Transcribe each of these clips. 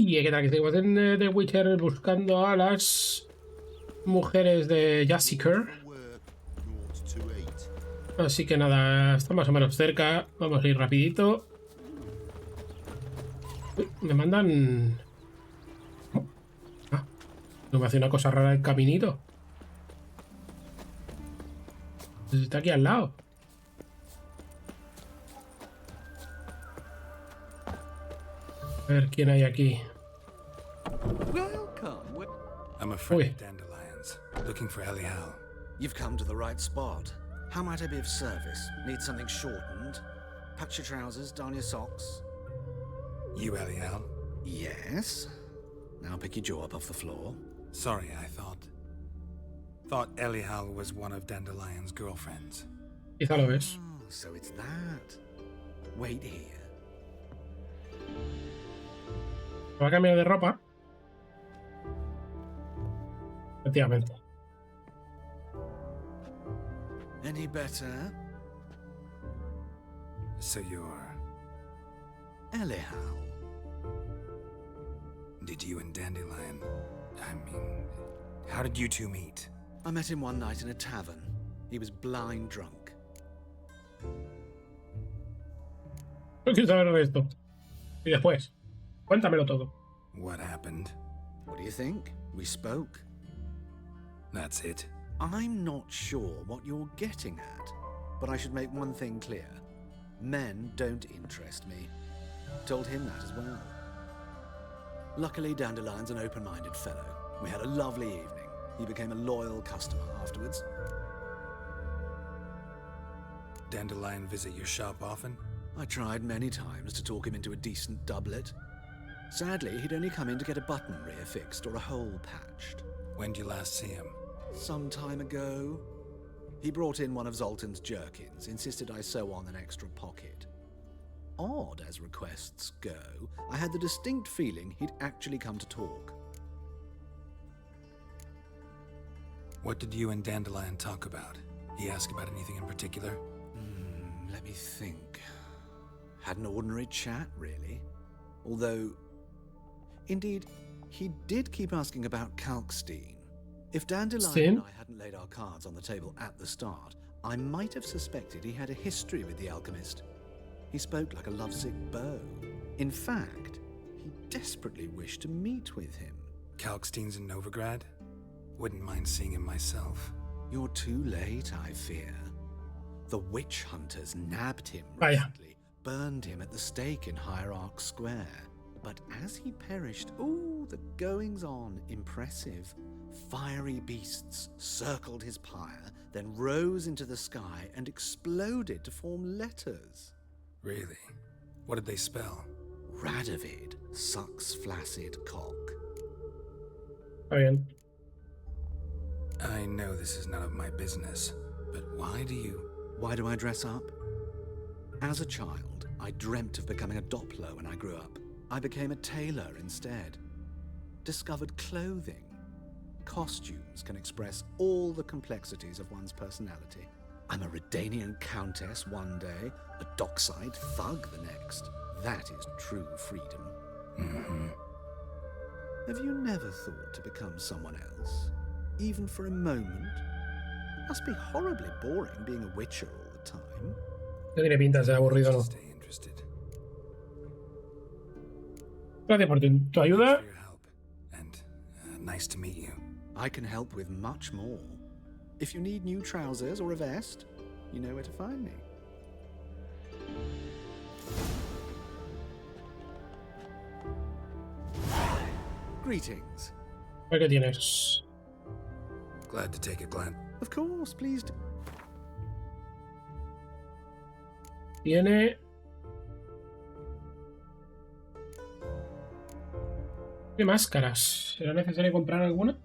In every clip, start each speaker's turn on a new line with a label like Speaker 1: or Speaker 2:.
Speaker 1: Y qué tal, que seguimos en The Witcher buscando a las mujeres de Jessica. Así que nada, está más o menos cerca. Vamos a ir rapidito. Uy, me mandan... Ah, no me hace una cosa rara el caminito. Pues está aquí al lado. A ver quién hay aquí.
Speaker 2: I'm a friend of Dandelions, looking for Elial.
Speaker 3: You've come to the right spot. How might I be of service? Need something shortened? Patch your trousers, darn your socks.
Speaker 2: You Elial?
Speaker 3: Yes. Now pick your jaw up off the floor.
Speaker 2: Sorry, I thought Elial was one of Dandelion's girlfriends.
Speaker 1: Quizá lo ves.
Speaker 3: Oh, so it's that. Wait here.
Speaker 1: Va a cambiar de ropa. Efectivamente.
Speaker 3: Any better?
Speaker 2: So you're...
Speaker 3: Elial.
Speaker 2: Did you and Dandelion... I mean... How did you two meet?
Speaker 3: I met him one night in a tavern. He was blind drunk.
Speaker 1: No quiero saber de esto. Y después, cuéntamelo todo.
Speaker 2: What happened?
Speaker 3: What do you think? We spoke.
Speaker 2: That's it?
Speaker 3: I'm not sure what you're getting at, but I should make one thing clear. Men don't interest me. Told him that as well. Luckily, Dandelion's an open-minded fellow. We had a lovely evening. He became a loyal customer afterwards.
Speaker 2: Dandelion visit your shop often?
Speaker 3: I tried many times to talk him into a decent doublet. Sadly, he'd only come in to get a button rear fixed or a hole patched.
Speaker 2: When did you last see him?
Speaker 3: Some time ago. He brought in one of Zoltan's jerkins, insisted I sew on an extra pocket. Odd as requests go, I had the distinct feeling he'd actually come to talk.
Speaker 2: What did you and Dandelion talk about? He asked about anything in particular?
Speaker 3: Let me think. Had an ordinary chat, really. Although, indeed, he did keep asking about Kalkstein. If Dandelion and I hadn't laid our cards on the table at the start, I might have suspected he had a history with the alchemist. He spoke like a lovesick beau. In fact, he desperately wished to meet with him.
Speaker 2: Kalkstein's in Novigrad? Wouldn't mind seeing him myself.
Speaker 3: You're too late, I fear. The witch hunters nabbed him
Speaker 1: recently,
Speaker 3: burned him at the stake in Hierarch Square. But as he perished, the goings-on impressive. Fiery beasts circled his pyre, then rose into the sky and exploded to form letters.
Speaker 2: Really? What did they spell?
Speaker 3: Radovid sucks flaccid cock.
Speaker 1: Está bien.
Speaker 2: I know this is none of my business, but why do I
Speaker 3: dress up? As a child, I dreamt of becoming a Doppler when I grew up. I became a tailor instead. Discovered clothing. Costumes can express all the complexities of one's personality. I'm a Redanian countess one day, a dockside thug the next. That is true freedom.
Speaker 2: Mm-hmm.
Speaker 3: Have you never thought to become someone else? Even for a moment? It must be horribly boring being a witcher all the time.
Speaker 1: No tiene pinta de ser aburrido, no. Gracias por tu ayuda.
Speaker 2: Nice to meet you.
Speaker 3: I can help with much more. If you need new trousers or a vest, you know where to find me. Greetings.
Speaker 1: A ver qué tienes.
Speaker 2: Glad to take a glance.
Speaker 3: Of course, please do.
Speaker 1: Tiene máscaras. ¿Será necesario comprar alguna?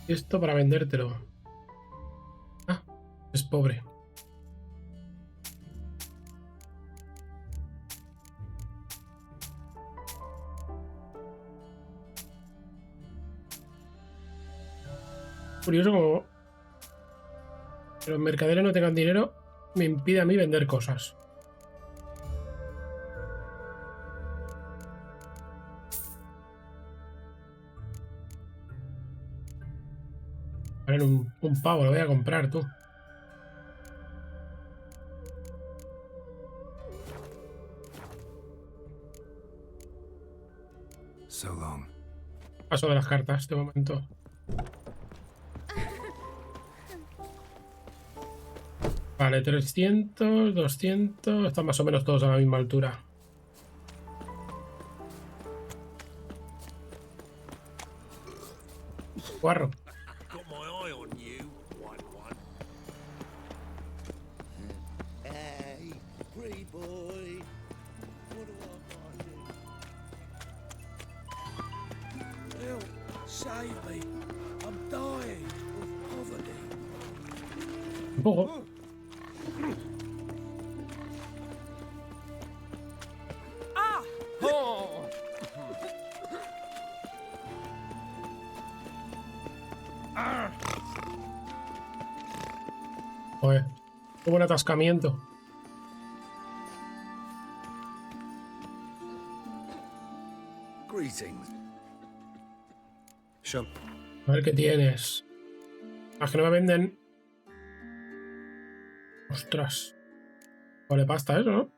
Speaker 1: Esto para vendértelo. Ah, es pobre. Curioso como los mercaderes no tengan dinero me impide a mí vender cosas. A ver, un pavo, lo voy a comprar, tú.
Speaker 2: So long.
Speaker 1: Paso de las cartas de momento. Vale, 300, 200... Están más o menos todos a la misma altura. Guarro.
Speaker 4: Got my eye on you, white one.
Speaker 5: Hey, pretty boy. What do I do?
Speaker 4: Help, save me. I'm dying of poverty.
Speaker 1: Un poco. Joder, qué buen atascamiento.
Speaker 3: Greetings.
Speaker 2: Sure.
Speaker 1: A ver qué tienes. Las que no me venden. Ostras. Vale, pasta eso, ¿no?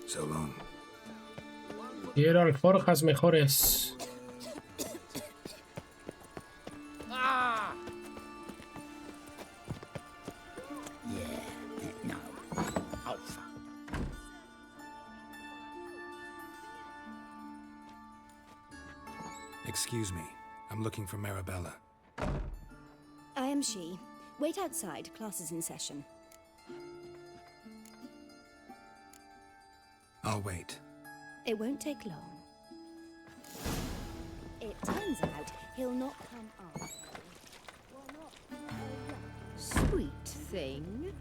Speaker 2: So long.
Speaker 1: Quiero alforjas mejores.
Speaker 5: No. Alpha.
Speaker 2: Excuse me. I'm looking for Marabella.
Speaker 6: I am she. Wait outside. Class is in session.
Speaker 2: I'll wait.
Speaker 6: It won't take long. It turns out he'll not come after. Well, not. Sweet thing.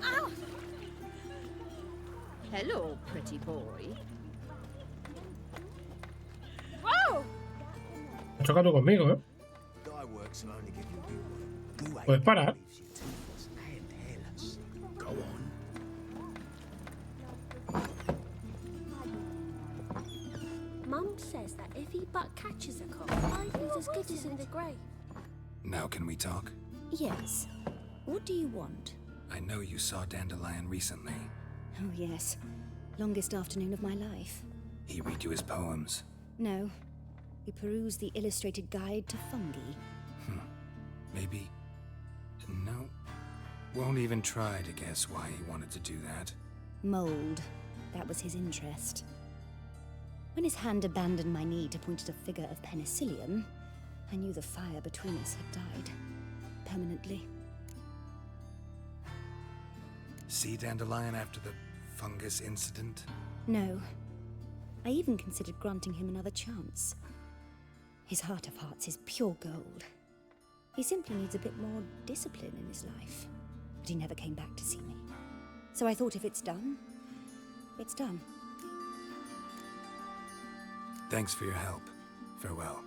Speaker 6: Ow! Hello, pretty boy. Whoa!
Speaker 1: Choca tú conmigo, ¿eh?
Speaker 5: Guy works will only give you a good one. Who ain't
Speaker 1: Puedes parar.
Speaker 5: leaves you toothless and hairless. Go on.
Speaker 7: Mum says that if he but catches a cock, he's as good as in the grave.
Speaker 2: Now can we talk?
Speaker 6: Yes. What do you want?
Speaker 2: I know you saw Dandelion recently.
Speaker 6: Oh, yes. Longest afternoon of my life.
Speaker 2: He read you his poems.
Speaker 6: No. We perused the illustrated guide to fungi.
Speaker 2: Maybe... No. Won't even try to guess why he wanted to do that.
Speaker 6: Mold. That was his interest. When his hand abandoned my knee to point at a figure of penicillium, I knew the fire between us had died. Permanently.
Speaker 2: See Dandelion after the fungus incident?
Speaker 6: No. I even considered granting him another chance. His heart of hearts is pure gold. He simply needs a bit more discipline in his life. But he never came back to see me. So I thought if it's done, it's done.
Speaker 2: Thanks for your help. Farewell.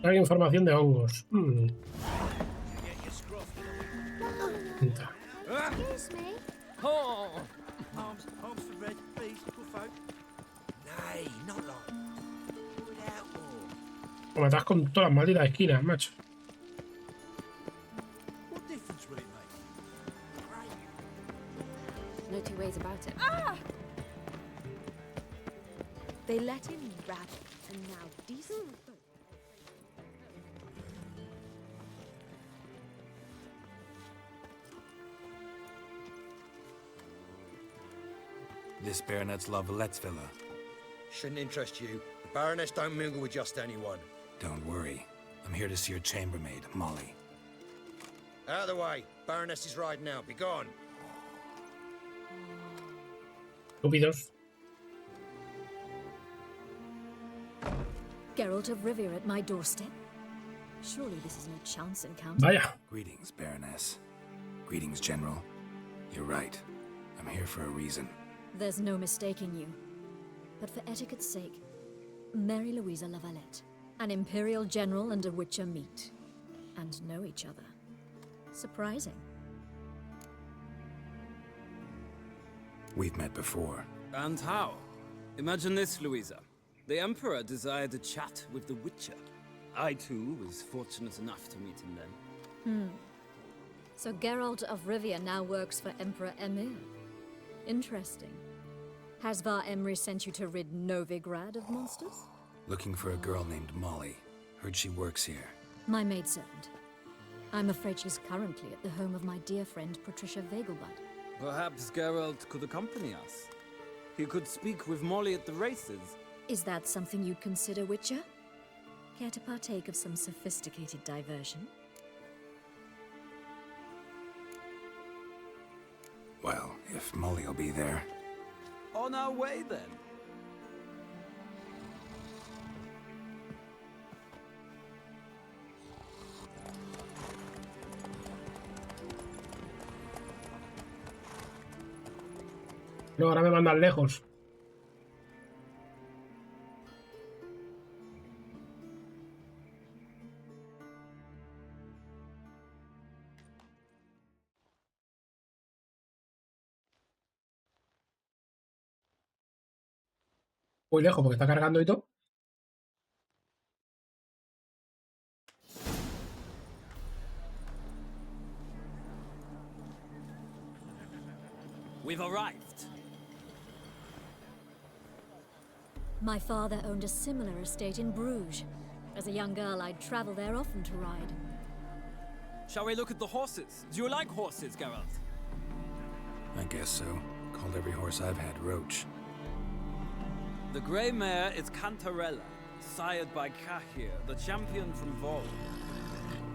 Speaker 1: Hay información de hongos.
Speaker 4: Get your scruff.
Speaker 7: Excuse me.
Speaker 4: Arms for red, please, good folk. Nay, not like. Without more.
Speaker 1: Me matas con todas las malditas esquinas, macho.
Speaker 4: What difference will it make?
Speaker 8: No two ways about it. They let in rabbits, and now decent folk.
Speaker 2: This baronet's La Vallette's villa.
Speaker 9: Shouldn't interest you. The Baroness don't mingle with just anyone.
Speaker 2: Don't worry. I'm here to see your chambermaid, Molly.
Speaker 9: Out of the way. Baroness is riding out. Be gone.
Speaker 1: Estúpidos.
Speaker 8: Geralt of Rivia at my doorstep. Surely this is no chance encounter.
Speaker 1: Vaya.
Speaker 2: Greetings, Baroness. Greetings, General. You're right. I'm here for a reason.
Speaker 8: There's no mistaking you. But for etiquette's sake, Mary Louisa Lavalette, an Imperial General and a Witcher meet. And know each other. Surprising.
Speaker 2: We've met before.
Speaker 10: And how? Imagine this, Louisa. The Emperor desired a chat with the Witcher. I, too, was fortunate enough to meet him then.
Speaker 8: So Geralt of Rivia now works for Emperor Emir. Interesting. Has Var Emry sent you to rid Novigrad of monsters?
Speaker 2: Looking for a girl named Molly. Heard she works here.
Speaker 8: My maidservant. I'm afraid she's currently at the home of my dear friend Patricia Vegelbud.
Speaker 10: Perhaps Geralt could accompany us. He could speak with Molly at the races.
Speaker 8: Is that something you'd consider, Witcher? Care to partake of some sophisticated diversion?
Speaker 2: Well, if Molly will be there.
Speaker 10: On our way, then.
Speaker 1: No, ahora me mandan lejos. Muy lejos porque está cargando y todo.
Speaker 10: We've arrived.
Speaker 8: My father owned a similar estate in Bruges. As a young girl, I'd travel there often to ride.
Speaker 10: Shall we look at the horses? Do you like horses, Geralt?
Speaker 2: I guess so. Called every horse I've had Roach.
Speaker 10: The grey mare is Cantarella, sired by Cahir, the champion from Vol.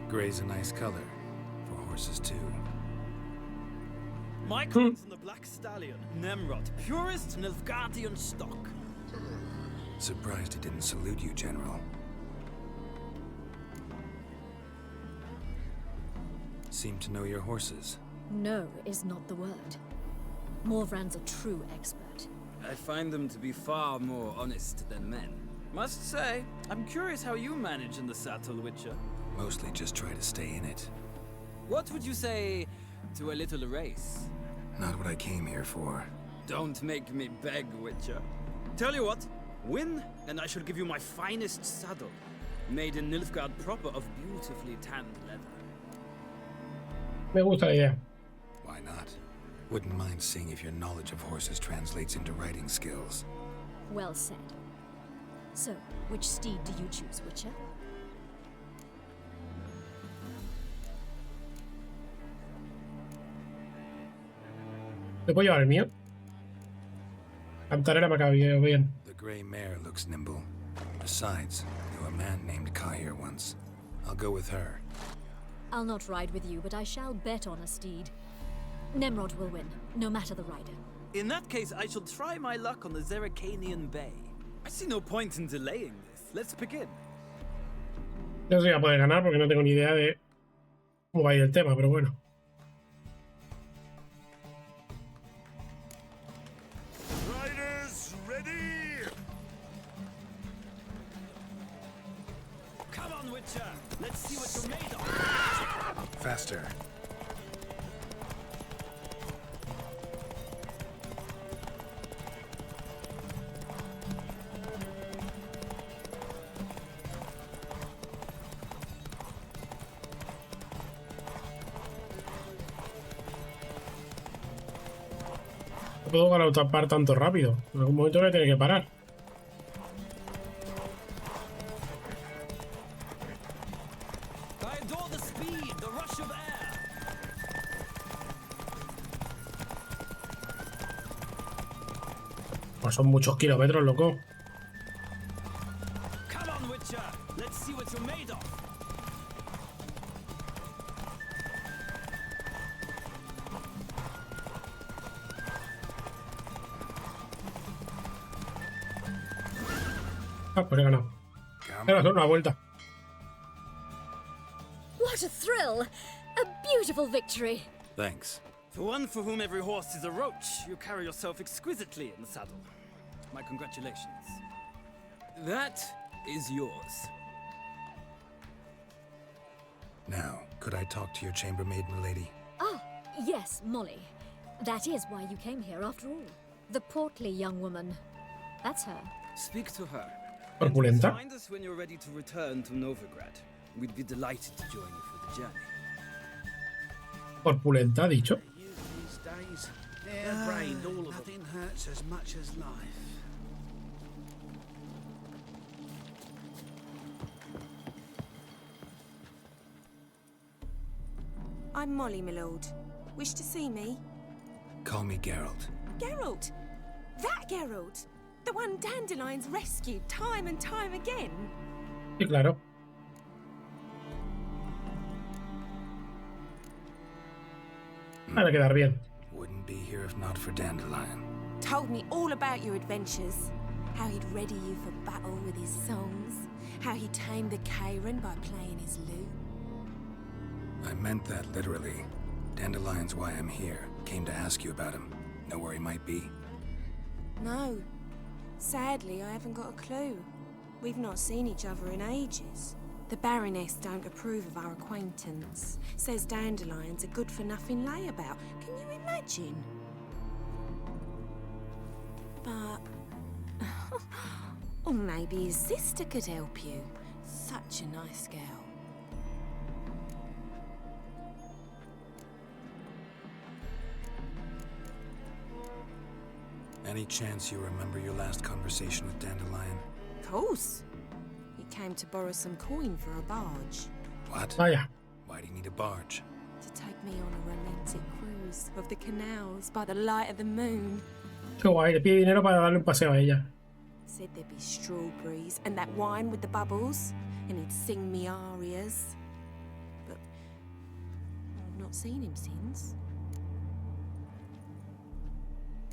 Speaker 2: Gray's a nice color. For horses, too.
Speaker 10: My comes from the Black Stallion, Nemrod, purest Nilfgaardian stock.
Speaker 2: Surprised he didn't salute you, General. Seem to know your horses.
Speaker 8: No is not the word. Morvran's a true expert.
Speaker 10: I find them to be far more honest than men. Must say, I'm curious how you manage in the saddle, Witcher.
Speaker 2: Mostly just try to stay in it.
Speaker 10: What would you say to a little race?
Speaker 2: Not what I came here for.
Speaker 10: Don't make me beg, Witcher. Tell you what, win, and I shall give you my finest saddle. Made in Nilfgaard proper of beautifully tanned leather.
Speaker 1: Me gusta la idea.
Speaker 2: Why not? Wouldn't mind seeing if your knowledge of horses translates into riding skills.
Speaker 8: Well said. So, which steed do you choose, Witcher?
Speaker 1: ¿Me puedo llevar el mío? Cantarera me acaba bien.
Speaker 2: The gray mare looks nimble. Besides, knew a man named Cahir once. I'll go with her.
Speaker 8: I'll not ride with you, but I shall bet on a steed. Nemrod will win, no matter the rider.
Speaker 10: In that case, I shall try my luck on the Zeracanian Bay. I see no point in delaying this. Let's begin.
Speaker 1: No sé si voy a poder ganar porque no tengo ni idea de cómo va a ir el tema, pero bueno.
Speaker 4: Riders, ready!
Speaker 10: Come on, Witcher. Let's see what you're made of.
Speaker 2: Faster.
Speaker 1: No puedo galopar tanto rápido. En algún momento voy a tener que parar.
Speaker 10: I adore the speed, the rush of air.
Speaker 1: Pues son muchos kilómetros, loco.
Speaker 10: Come on, Witcher. Let's see what you're made of.
Speaker 1: Ah, pues he ganado. Voy a hacer una vuelta.
Speaker 8: What a thrill! A beautiful victory.
Speaker 2: Thanks.
Speaker 10: For one for whom every horse is a roach, you carry yourself exquisitely in the saddle. My congratulations. That is yours.
Speaker 2: Now, could I talk to your chambermaid, milady?
Speaker 8: Ah, yes, Molly. That is why you came here after all. The portly young woman. That's her.
Speaker 10: Speak to her.
Speaker 1: Corpulenta.
Speaker 10: Find us when you're ready to return to Novigrad. We'd be delighted to join you for the journey.
Speaker 1: Corpulenta, ha dicho.
Speaker 4: These days, hair-brained, all of them.
Speaker 5: Nothing hurts as much as life.
Speaker 11: I'm Molly, my lord. Wish to see me?
Speaker 2: Call me Geralt.
Speaker 11: Geralt! That Geralt! The one Dandelion's rescued time and time again!
Speaker 1: Sí, claro. Para quedar bien.
Speaker 2: Wouldn't be here if not for Dandelion.
Speaker 11: Told me all about your adventures. How he'd ready you for battle with his songs. How he tamed the Kairan by playing his lute.
Speaker 2: I meant that literally. Dandelion's why I'm here. Came to ask you about him. Know where he might be?
Speaker 11: No. Sadly, I haven't got a clue. We've not seen each other in ages. The Baroness don't approve of our acquaintance. Says Dandelion's a good-for-nothing layabout. Can you imagine? But... or maybe his sister could help you. Such a nice girl.
Speaker 2: Any chance you remember your last conversation with Dandelion?
Speaker 11: Of course. He came to borrow some coin for a barge.
Speaker 2: What?
Speaker 1: Vaya.
Speaker 2: Why do you need a barge?
Speaker 11: To take me on a romantic cruise of the canals by the light of the moon.
Speaker 1: Qué guay, le pide dinero para darle un paseo a ella.
Speaker 11: Said there'd be strawberries and that wine with the bubbles, and he'd sing me arias. But I've not seen him since.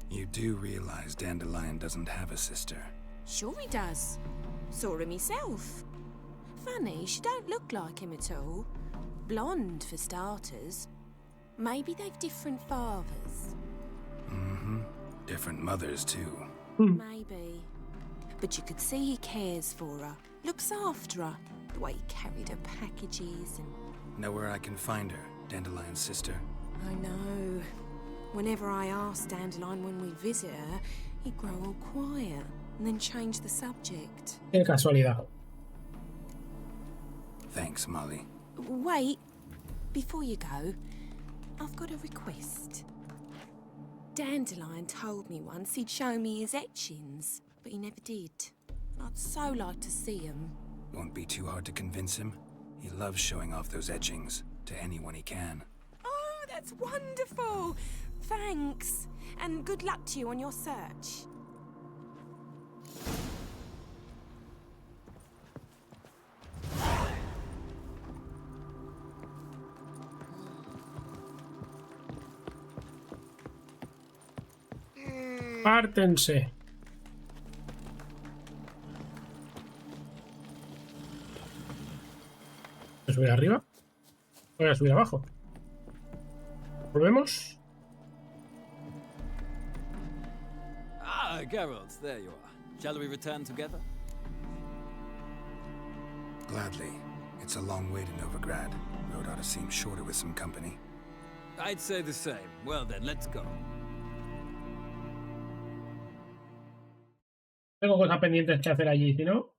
Speaker 2: You do realize Dandelion doesn't have a sister.
Speaker 11: Sure he does. Saw her myself. Funny, she don't look like him at all. Blonde, for starters. Maybe they've different fathers.
Speaker 2: Mm-hmm. Different mothers, too.
Speaker 11: Maybe. But you could see he cares for her. Looks after her. The way he carried her packages and...
Speaker 2: Know where I can find her, Dandelion's sister?
Speaker 11: I know. Whenever I ask Dandelion when we visit her, he'd grow all quiet and then change the subject.
Speaker 1: Qué casualidad.
Speaker 2: Thanks, Molly.
Speaker 11: Wait. Before you go, I've got a request. Dandelion told me once he'd show me his etchings, but he never did. I'd so like to see them.
Speaker 2: Won't be too hard to convince him. He loves showing off those etchings to anyone he can.
Speaker 11: Oh, that's wonderful! Thanks, and good luck to you on your search.
Speaker 1: Pártense. ¿Voy a subir arriba? Voy a subir abajo. ¿Volvemos?
Speaker 10: Ah, Geralt, there you are. Shall we return together?
Speaker 2: Gladly. It's a long way to Novigrad. Road ought to seem shorter with some company.
Speaker 10: I'd say the same. Well then, let's go.
Speaker 1: Tengo cosas pendientes que hacer allí, si no...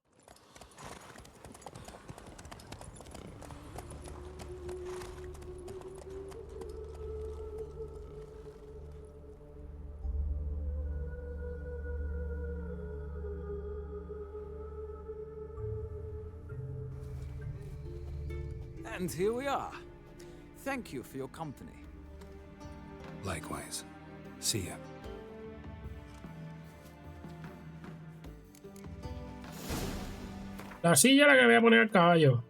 Speaker 10: And here we are. Thank you for your company.
Speaker 2: Likewise. See ya.
Speaker 1: La silla la que voy a poner al caballo.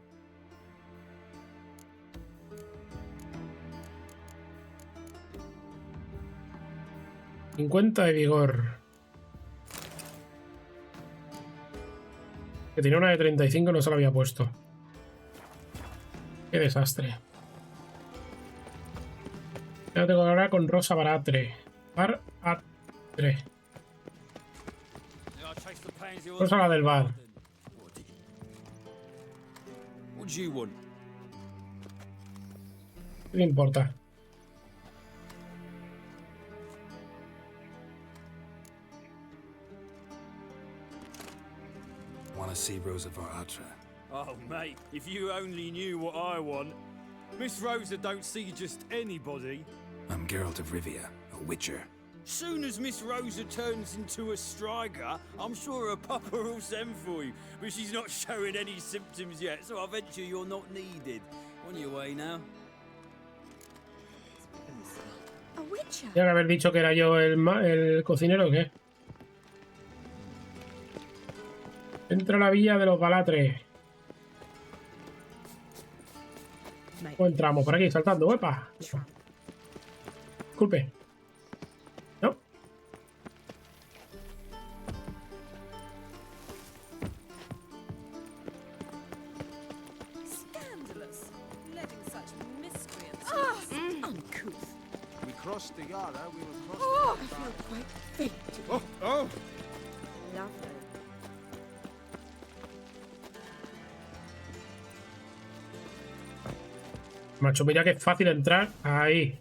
Speaker 1: ...50 de vigor. Que tenía una de 35, no se la había puesto. Qué desastre. Ya tengo ahora con Rosa Baratre. Baratre. Rosa la del bar.
Speaker 10: What do you want?
Speaker 1: ¿Qué le importa?
Speaker 2: Want to see Rosa Baratra?
Speaker 10: Oh, mate, if you only knew what I want. Miss Rosa don't see just anybody.
Speaker 2: I'm Geralt of Rivia, a witcher.
Speaker 10: Soon as Miss Rosa turns into a striker, I'm sure her papa will send for you. But she's not showing any symptoms yet, so I venture you're not needed. On your way now.
Speaker 11: A witcher?
Speaker 1: ¿Ya que haber dicho que era yo el cocinero o qué? Entra a la villa de los Balatres. O entramos por aquí saltando, ¡epa! Disculpe. ¿No?
Speaker 11: Scandalous. Letting such miscreants. Uncouth.
Speaker 4: We crossed the Yara, we were
Speaker 11: Oh,
Speaker 4: crossing
Speaker 11: I feel quite faint.
Speaker 10: Oh!
Speaker 11: Lovely.
Speaker 1: Macho, mira que es fácil entrar ahí.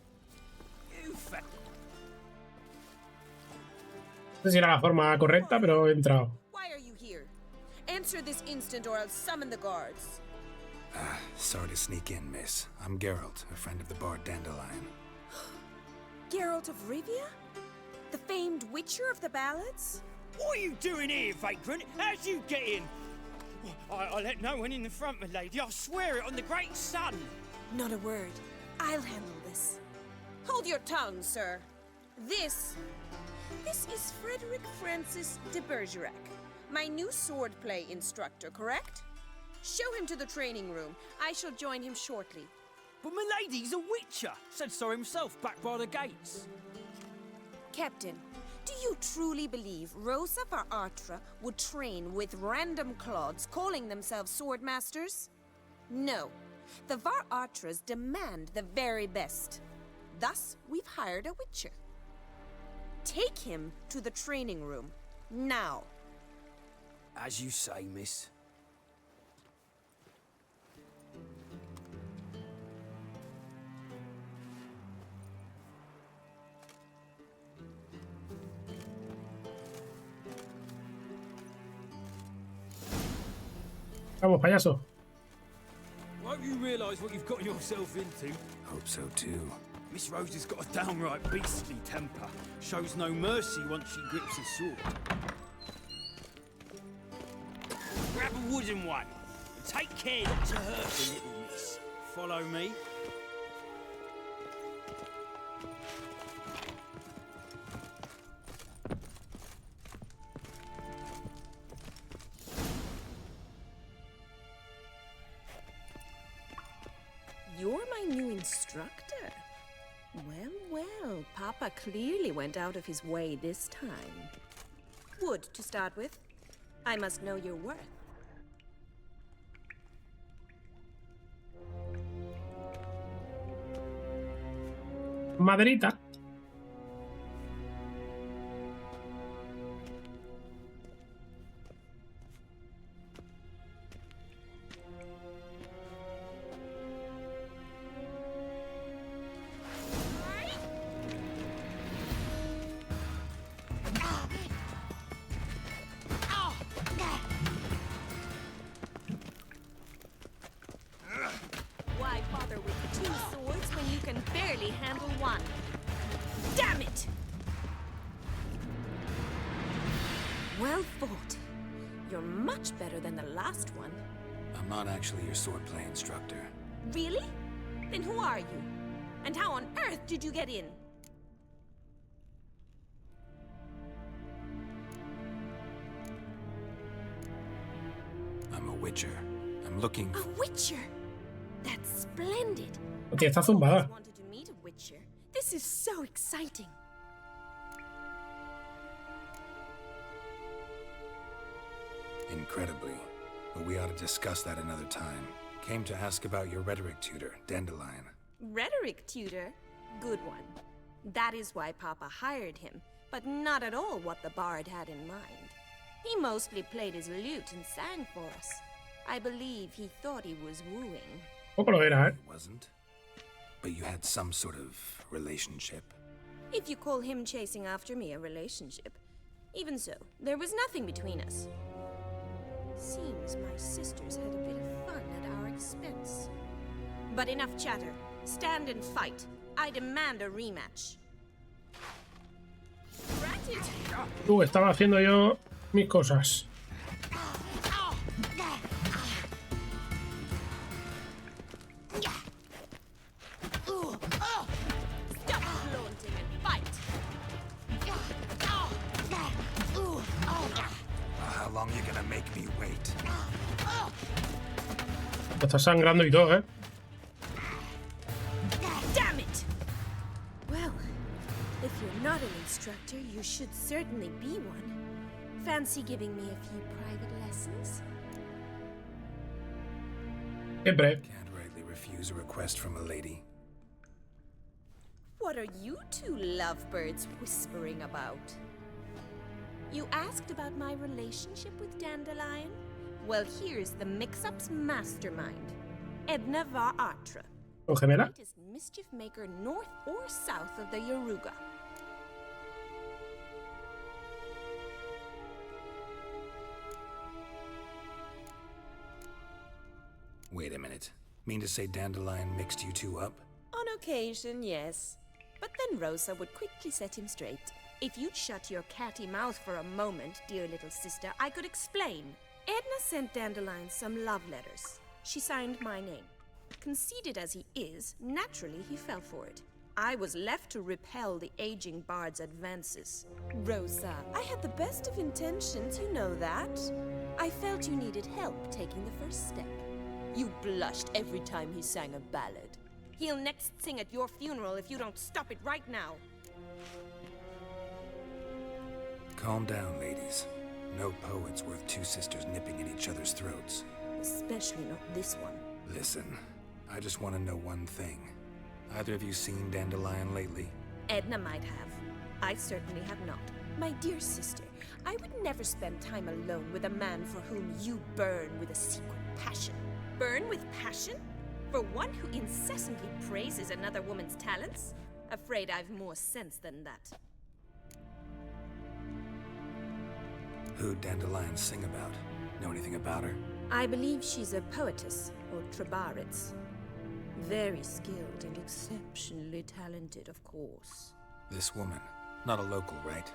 Speaker 1: No sé si era la forma correcta, pero he entrado.
Speaker 11: Why are you here? Answer this instant or I'll summon the guards.
Speaker 2: Sorry to sneak in, miss. I'm Geralt, a friend of the bard Dandelion.
Speaker 11: Geralt of Rivia? The famed witcher of the ballads?
Speaker 10: What are you doing here, vagrant? How'd you get in? I let no one in the front, my lady. I swear it on the great sun.
Speaker 11: Not a word. I'll handle this. Hold your tongue, sir. This is Frederick Francis de Bergerac, my new swordplay instructor, correct? Show him to the training room. I shall join him shortly.
Speaker 10: But my lady's a witcher. Said so himself back by the gates.
Speaker 11: Captain, do you truly believe Rosa Baratra would train with random clods calling themselves sword masters? No. The Var-Atras demand the very best. Thus, we've hired a witcher. Take him to the training room, now.
Speaker 10: As you say, miss.
Speaker 1: Vamos, payaso.
Speaker 10: Won't you realise what you've got yourself into?
Speaker 2: Hope so too.
Speaker 10: Miss Rosie's got a downright beastly temper. Shows no mercy once she grips his sword. Grab a wooden one. And take care not to hurt the little miss. Follow me.
Speaker 11: You're my new instructor. Well, Papa clearly went out of his way this time. Wood, to start with. I must know your worth.
Speaker 1: Maderita.
Speaker 11: Why bother with two swords when you can barely handle one? Damn it! Well fought. You're much better than the last one.
Speaker 2: I'm not actually your swordplay instructor.
Speaker 11: Really? Then who are you? And how on earth did you get in?
Speaker 2: I'm a witcher. I'm looking
Speaker 11: A
Speaker 2: for...
Speaker 11: witcher? That's splendid.
Speaker 1: Hostia, está
Speaker 11: I
Speaker 1: zumbada.
Speaker 11: always wanted to meet a witcher. This is so exciting.
Speaker 2: Incredibly. But we ought to discuss that another time. Came to ask about your rhetoric tutor, Dandelion.
Speaker 11: Rhetoric tutor? Good one. That is why Papa hired him, but not at all what the bard had in mind. He mostly played his lute and sang for us. I believe he thought he was wooing.
Speaker 1: Poco lo era,
Speaker 2: It wasn't. But you had some sort of relationship.
Speaker 11: If you call him chasing after me a relationship. Even so, there was nothing between us. Seems my sisters had a bit of fun at our expense. But enough chatter. Stand and fight. I demand a rematch.
Speaker 1: Estaba haciendo yo mis cosas.
Speaker 2: How long are you gonna make me wait?
Speaker 1: Está sangrando y todo, ¿eh?
Speaker 11: Damn it! Well, if you're not an instructor, you should certainly be one. Fancy giving me a few private lessons?
Speaker 1: Siempre.
Speaker 2: Can't rightly refuse a request from a lady.
Speaker 11: What are you two lovebirds whispering about? You asked about my relationship with Dandelion? Well, here's the mix-up's mastermind, Edna va Atra.
Speaker 1: ¿Con gemela?
Speaker 11: Greatest mischief maker north or south of the Yaruga.
Speaker 2: Wait a minute. Mean to say Dandelion mixed you two up?
Speaker 11: On occasion, yes. But then Rosa would quickly set him straight. If you'd shut your catty mouth for a moment, dear little sister, I could explain. Edna sent Dandelion some love letters. She signed my name. Conceited as he is, naturally he fell for it. I was left to repel the aging bard's advances. Rosa, I had the best of intentions, you know that. I felt you needed help taking the first step. You blushed every time he sang a ballad. He'll next sing at your funeral if you don't stop it right now.
Speaker 2: Calm down, ladies. No poet's worth two sisters nipping at each other's throats.
Speaker 11: Especially not this one.
Speaker 2: Listen, I just want to know one thing. Either of you seen Dandelion lately?
Speaker 11: Edna might have. I certainly have not. My dear sister, I would never spend time alone with a man for whom you burn with a secret passion. Burn with passion? For one who incessantly praises another woman's talents? Afraid I've more sense than that.
Speaker 2: Who'd Dandelion sing about? Know anything about her?
Speaker 11: I believe she's a poetess, or trabaritz. Very skilled and exceptionally talented, of course.
Speaker 2: This woman. Not a local, right?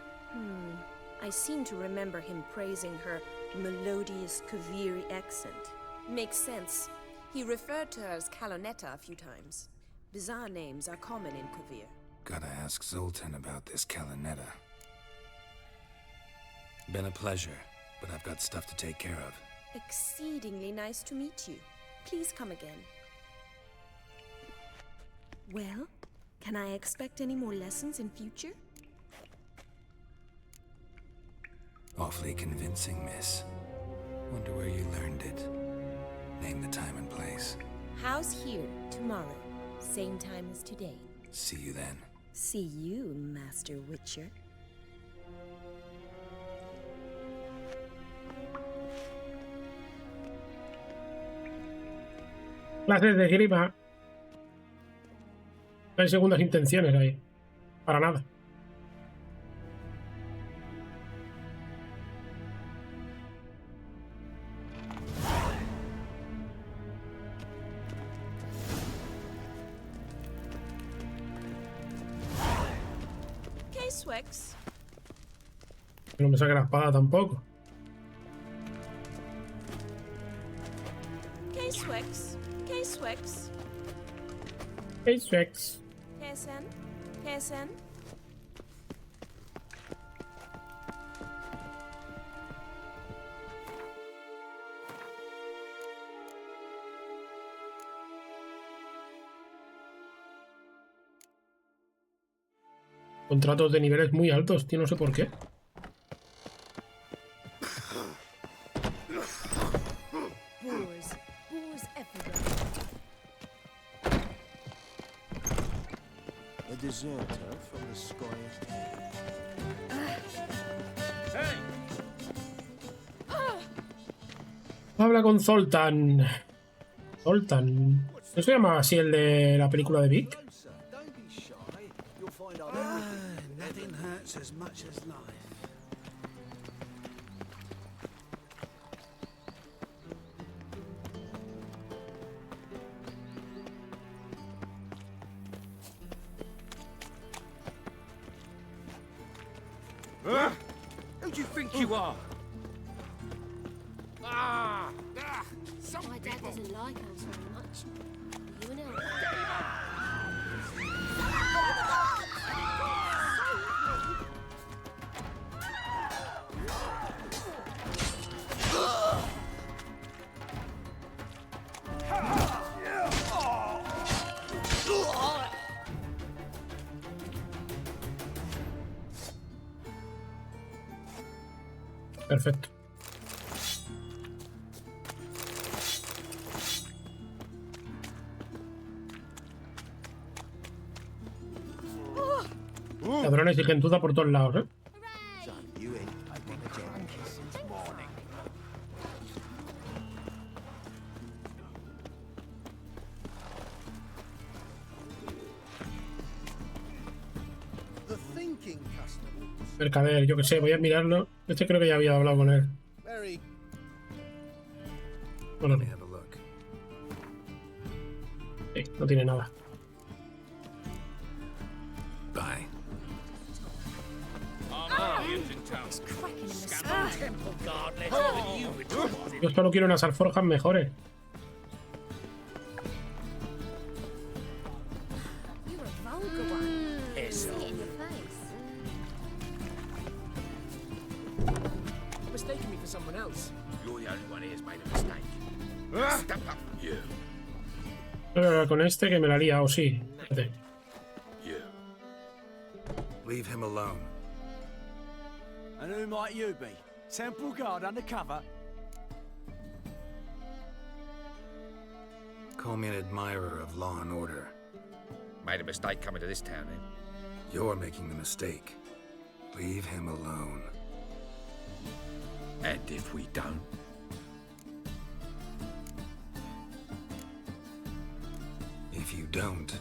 Speaker 11: I seem to remember him praising her melodious Kaviri accent. Makes sense. He referred to her as Calonetta a few times. Bizarre names are common in Kavir.
Speaker 2: Gotta ask Zoltan about this Calonetta. Been a pleasure, but I've got stuff to take care of.
Speaker 11: Exceedingly nice to meet you. Please come again. Well, can I expect any more lessons in future?
Speaker 2: Awfully convincing, miss. Wonder where you learned it. Name the time and place.
Speaker 11: House here, tomorrow. Same time as today.
Speaker 2: See you then.
Speaker 11: See you, Master Witcher.
Speaker 1: Clases de esgrima. No hay segundas intenciones ahí. Para nada.
Speaker 11: Swex.
Speaker 1: Que no me saque la espada tampoco.
Speaker 11: K-Swex. K-Swex.
Speaker 1: K-Swex.
Speaker 11: Kesen. Kesen.
Speaker 1: Contratos de niveles muy altos, tío, no sé por qué.
Speaker 8: Boars everywhere.
Speaker 4: deserter from the sky.
Speaker 1: Habla con Zoltan. Zoltan. ¿No se llama así el de la película de Vic?
Speaker 5: Nothing hurts as much as life.
Speaker 10: Who do you think you are?
Speaker 7: My dad doesn't like elves very much. Are you an elf?
Speaker 1: Perfecto. Cabrones y gentuza por todos lados, ¿eh? Mercader, yo que sé, voy a mirarlo. Este creo que ya había hablado con él. Bueno, no. Sí, no tiene nada.
Speaker 2: Bye.
Speaker 1: Yo solo quiero unas alforjas mejores.
Speaker 4: Mistaken me for someone else.
Speaker 9: You're the only one here's made a mistake. Step up, you.
Speaker 1: Voy a hablar con este que me la lía, o sí. Espérate.
Speaker 9: You.
Speaker 2: Leave him alone.
Speaker 4: And who might you be? Temple guard undercover?
Speaker 2: Call me an admirer of law and order.
Speaker 9: Made a mistake coming to this town, then.
Speaker 2: You're making the mistake. Leave him alone.
Speaker 9: And if we don't?
Speaker 2: If you don't,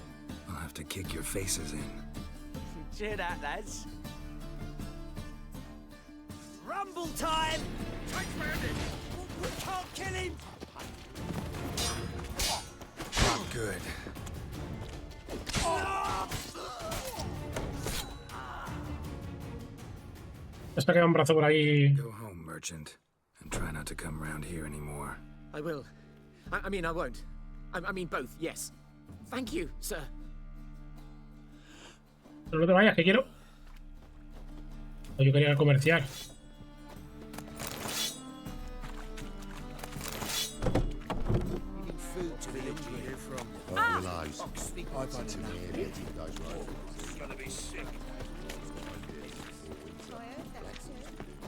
Speaker 2: I'll have to kick your faces in.
Speaker 4: Cheer that, lads. Rumble time! We can't kill him!
Speaker 2: Not good.
Speaker 1: Hasta queda un brazo por ahí.
Speaker 2: Go home, merchant, and try not to come around here anymore.
Speaker 4: I will. I mean, I won't. I mean both, yes. Thank you, sir.
Speaker 1: Pero no te vayas, que quiero. O yo quería comerciar.
Speaker 4: Food to village here from.
Speaker 12: I realise I've had to hear these guys right.
Speaker 9: It's gonna be sick.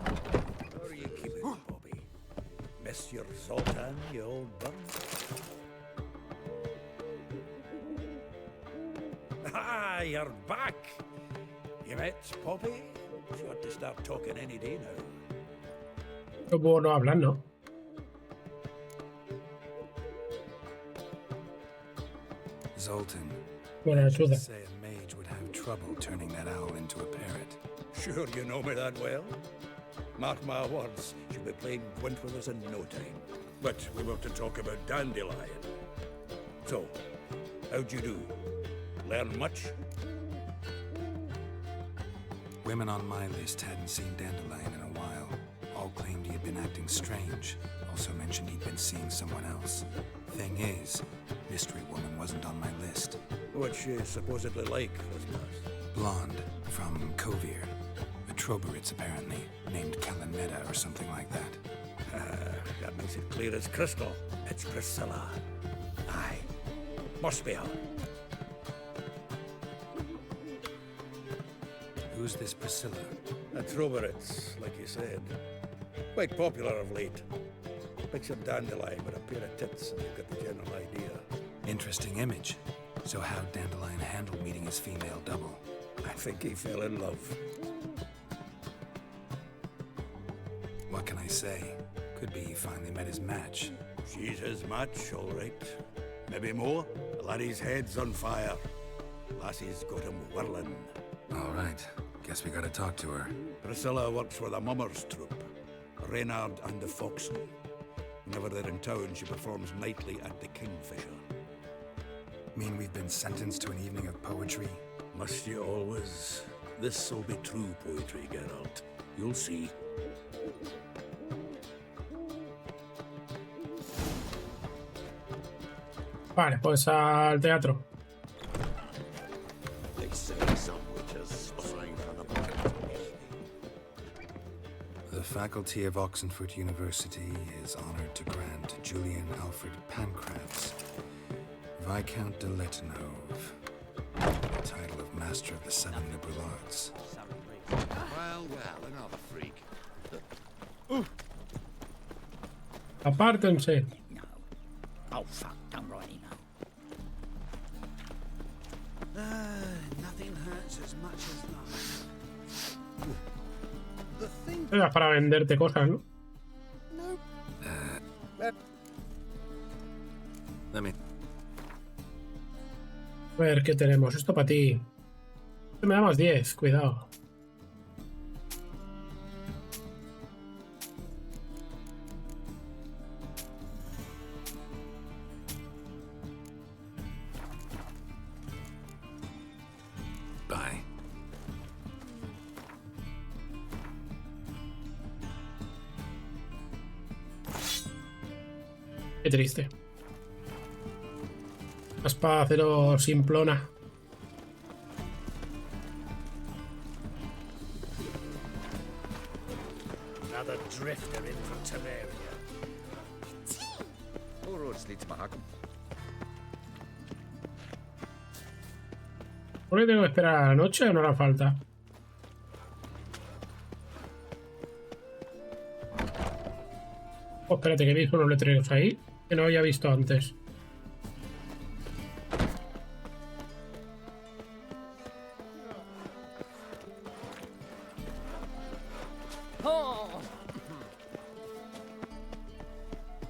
Speaker 5: How are you keeping, Bobby? Miss your Zoltan, you old bum? Ah, you're back! You met Poppy? She ought to start talking any day now.
Speaker 1: No puedo no hablar, ¿no?
Speaker 2: Zoltan.
Speaker 1: Buena ayuda.
Speaker 2: Say a mage would have trouble turning that owl into a parrot.
Speaker 5: Sure you know me that well? Mark my words, she'll be playing Gwent with us in no time. But we want to talk about Dandelion. So, how'd you do? Learn much?
Speaker 2: Women on my list hadn't seen Dandelion in a while. All claimed he had been acting strange. Also mentioned he'd been seeing someone else. Thing is, Mystery Woman wasn't on my list.
Speaker 5: What's she supposedly like, Christmas?
Speaker 2: Blonde, from Kovir. A Troberitz, apparently, named Kalanmeda or something like that.
Speaker 5: That makes it clear as crystal. It's Priscilla. Aye. Must be her.
Speaker 2: Who's this Priscilla?
Speaker 5: A Troberitz, like you said. Quite popular of late. Picture Dandelion with a pair of tits and you've got the general idea.
Speaker 2: Interesting image. So how'd Dandelion handle meeting his female double?
Speaker 5: I think he fell in love.
Speaker 2: What can I say? Could be he finally met his match.
Speaker 5: She's his match, all right. Maybe more. The laddie's head's on fire. Lassie's got him whirling.
Speaker 2: All right. Guess we gotta talk to her.
Speaker 5: Priscilla works with a mummers troupe. Reynard and the Foxen. Whenever they're in town, she performs nightly at the Kingfisher.
Speaker 2: Mean we've been sentenced to an evening of poetry?
Speaker 5: Must you always? This'll be true poetry, Geralt. You'll see.
Speaker 1: Vale, pues al teatro.
Speaker 2: The faculty of Oxenford University is honored to grant Julian Alfred Pancratz, Viscount de Lettenhove, the title of Master of the Seven Liberal Arts.
Speaker 12: Well, another freak.
Speaker 1: Apártense.
Speaker 13: No. Oh, fuck, don't write any no.
Speaker 3: Nothing hurts as much as love. The thing.
Speaker 1: Era para venderte cosas, ¿no?
Speaker 2: Let me.
Speaker 1: A ver, ¿qué tenemos? Esto para ti. Me da más 10, cuidado.
Speaker 2: Bye.
Speaker 1: Qué triste. La espada de acero simplona.
Speaker 9: Another drifter in from Temeria.
Speaker 12: All roads lead to Mahakam.
Speaker 1: ¿Por qué tengo que esperar a la noche o no hará falta? Oh, espérate, que he visto unos letreros ahí que no había visto antes.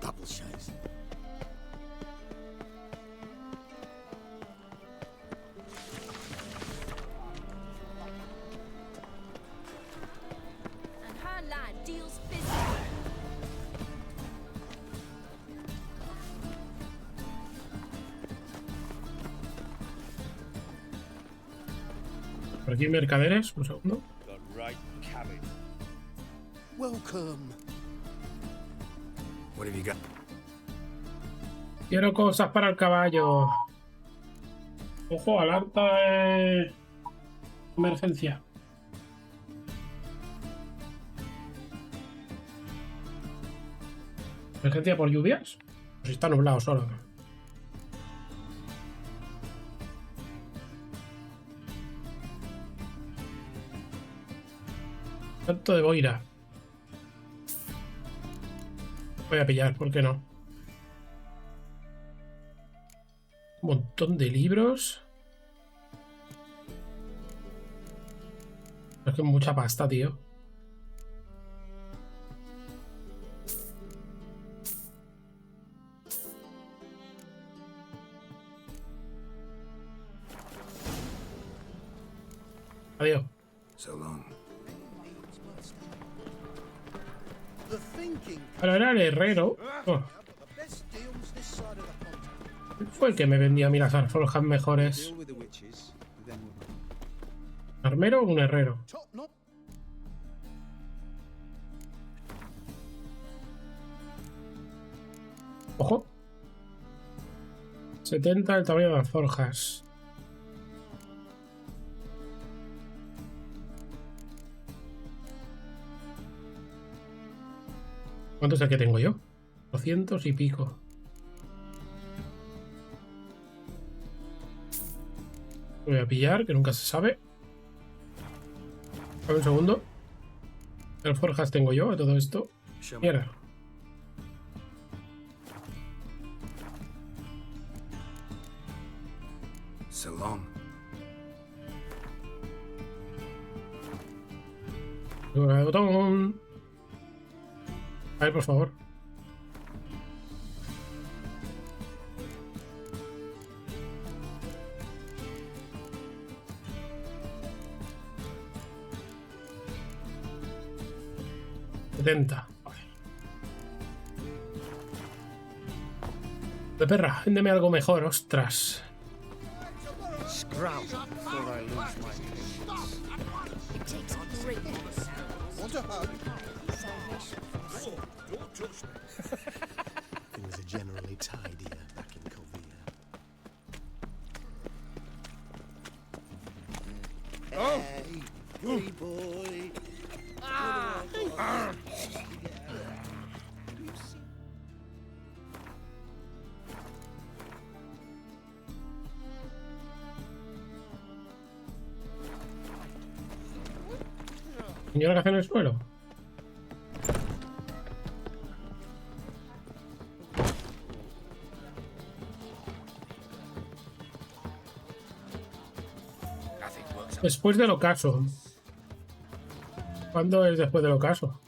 Speaker 9: Double shows.
Speaker 7: And her lad deals business.
Speaker 1: Por aquí mercaderes, un segundo.
Speaker 9: The right cabin.
Speaker 12: Welcome.
Speaker 2: What have you got?
Speaker 1: Quiero cosas para el caballo. Ojo, alerta de emergencia. ¿Emergencia por lluvias? Pues está nublado solo. Canto de boira. Voy a pillar, ¿por qué no? Un montón de libros. Es que mucha pasta, tío. Adiós.
Speaker 2: So long.
Speaker 1: Pero era el herrero. Oh. Fue el que me vendía a mí las alforjas mejores. ¿Armero o un herrero? Ojo. 70 el tamaño de las forjas. ¿Cuánto es el que tengo yo? 200 y pico. Voy a pillar, que nunca se sabe. A ver un segundo. ¿Qué alforjas tengo yo a todo esto? Mierda.
Speaker 2: long.
Speaker 1: El botón. A ver, por favor. Vale. De perra, véndeme algo mejor, ostras.
Speaker 9: Scrowl before I lose my patience.
Speaker 7: It takes a great deal of sound.
Speaker 12: Want a hug?
Speaker 9: Don't touch me.
Speaker 12: Things are generally tidier back in Calvia.
Speaker 9: Oh! Hey boy!
Speaker 1: Señora, ¿qué hace en el suelo? Después del ocaso. ¿Cuándo es después del ocaso?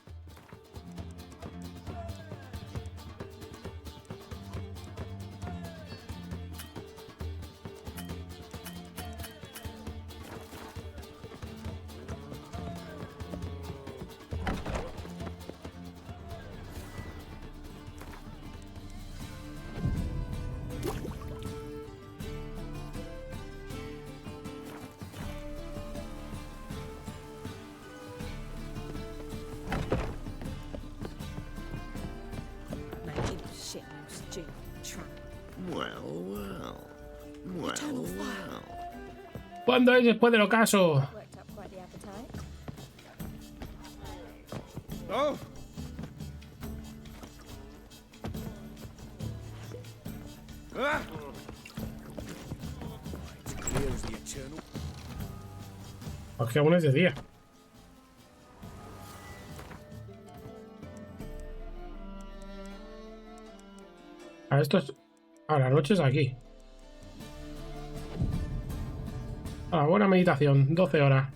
Speaker 1: ¿Cuándo es después del ocaso?
Speaker 9: Oh! Ah! Clears the eternal.
Speaker 1: Porque aún es de día. A esto es... A la noche es aquí. Ah, buena meditación, 12 horas.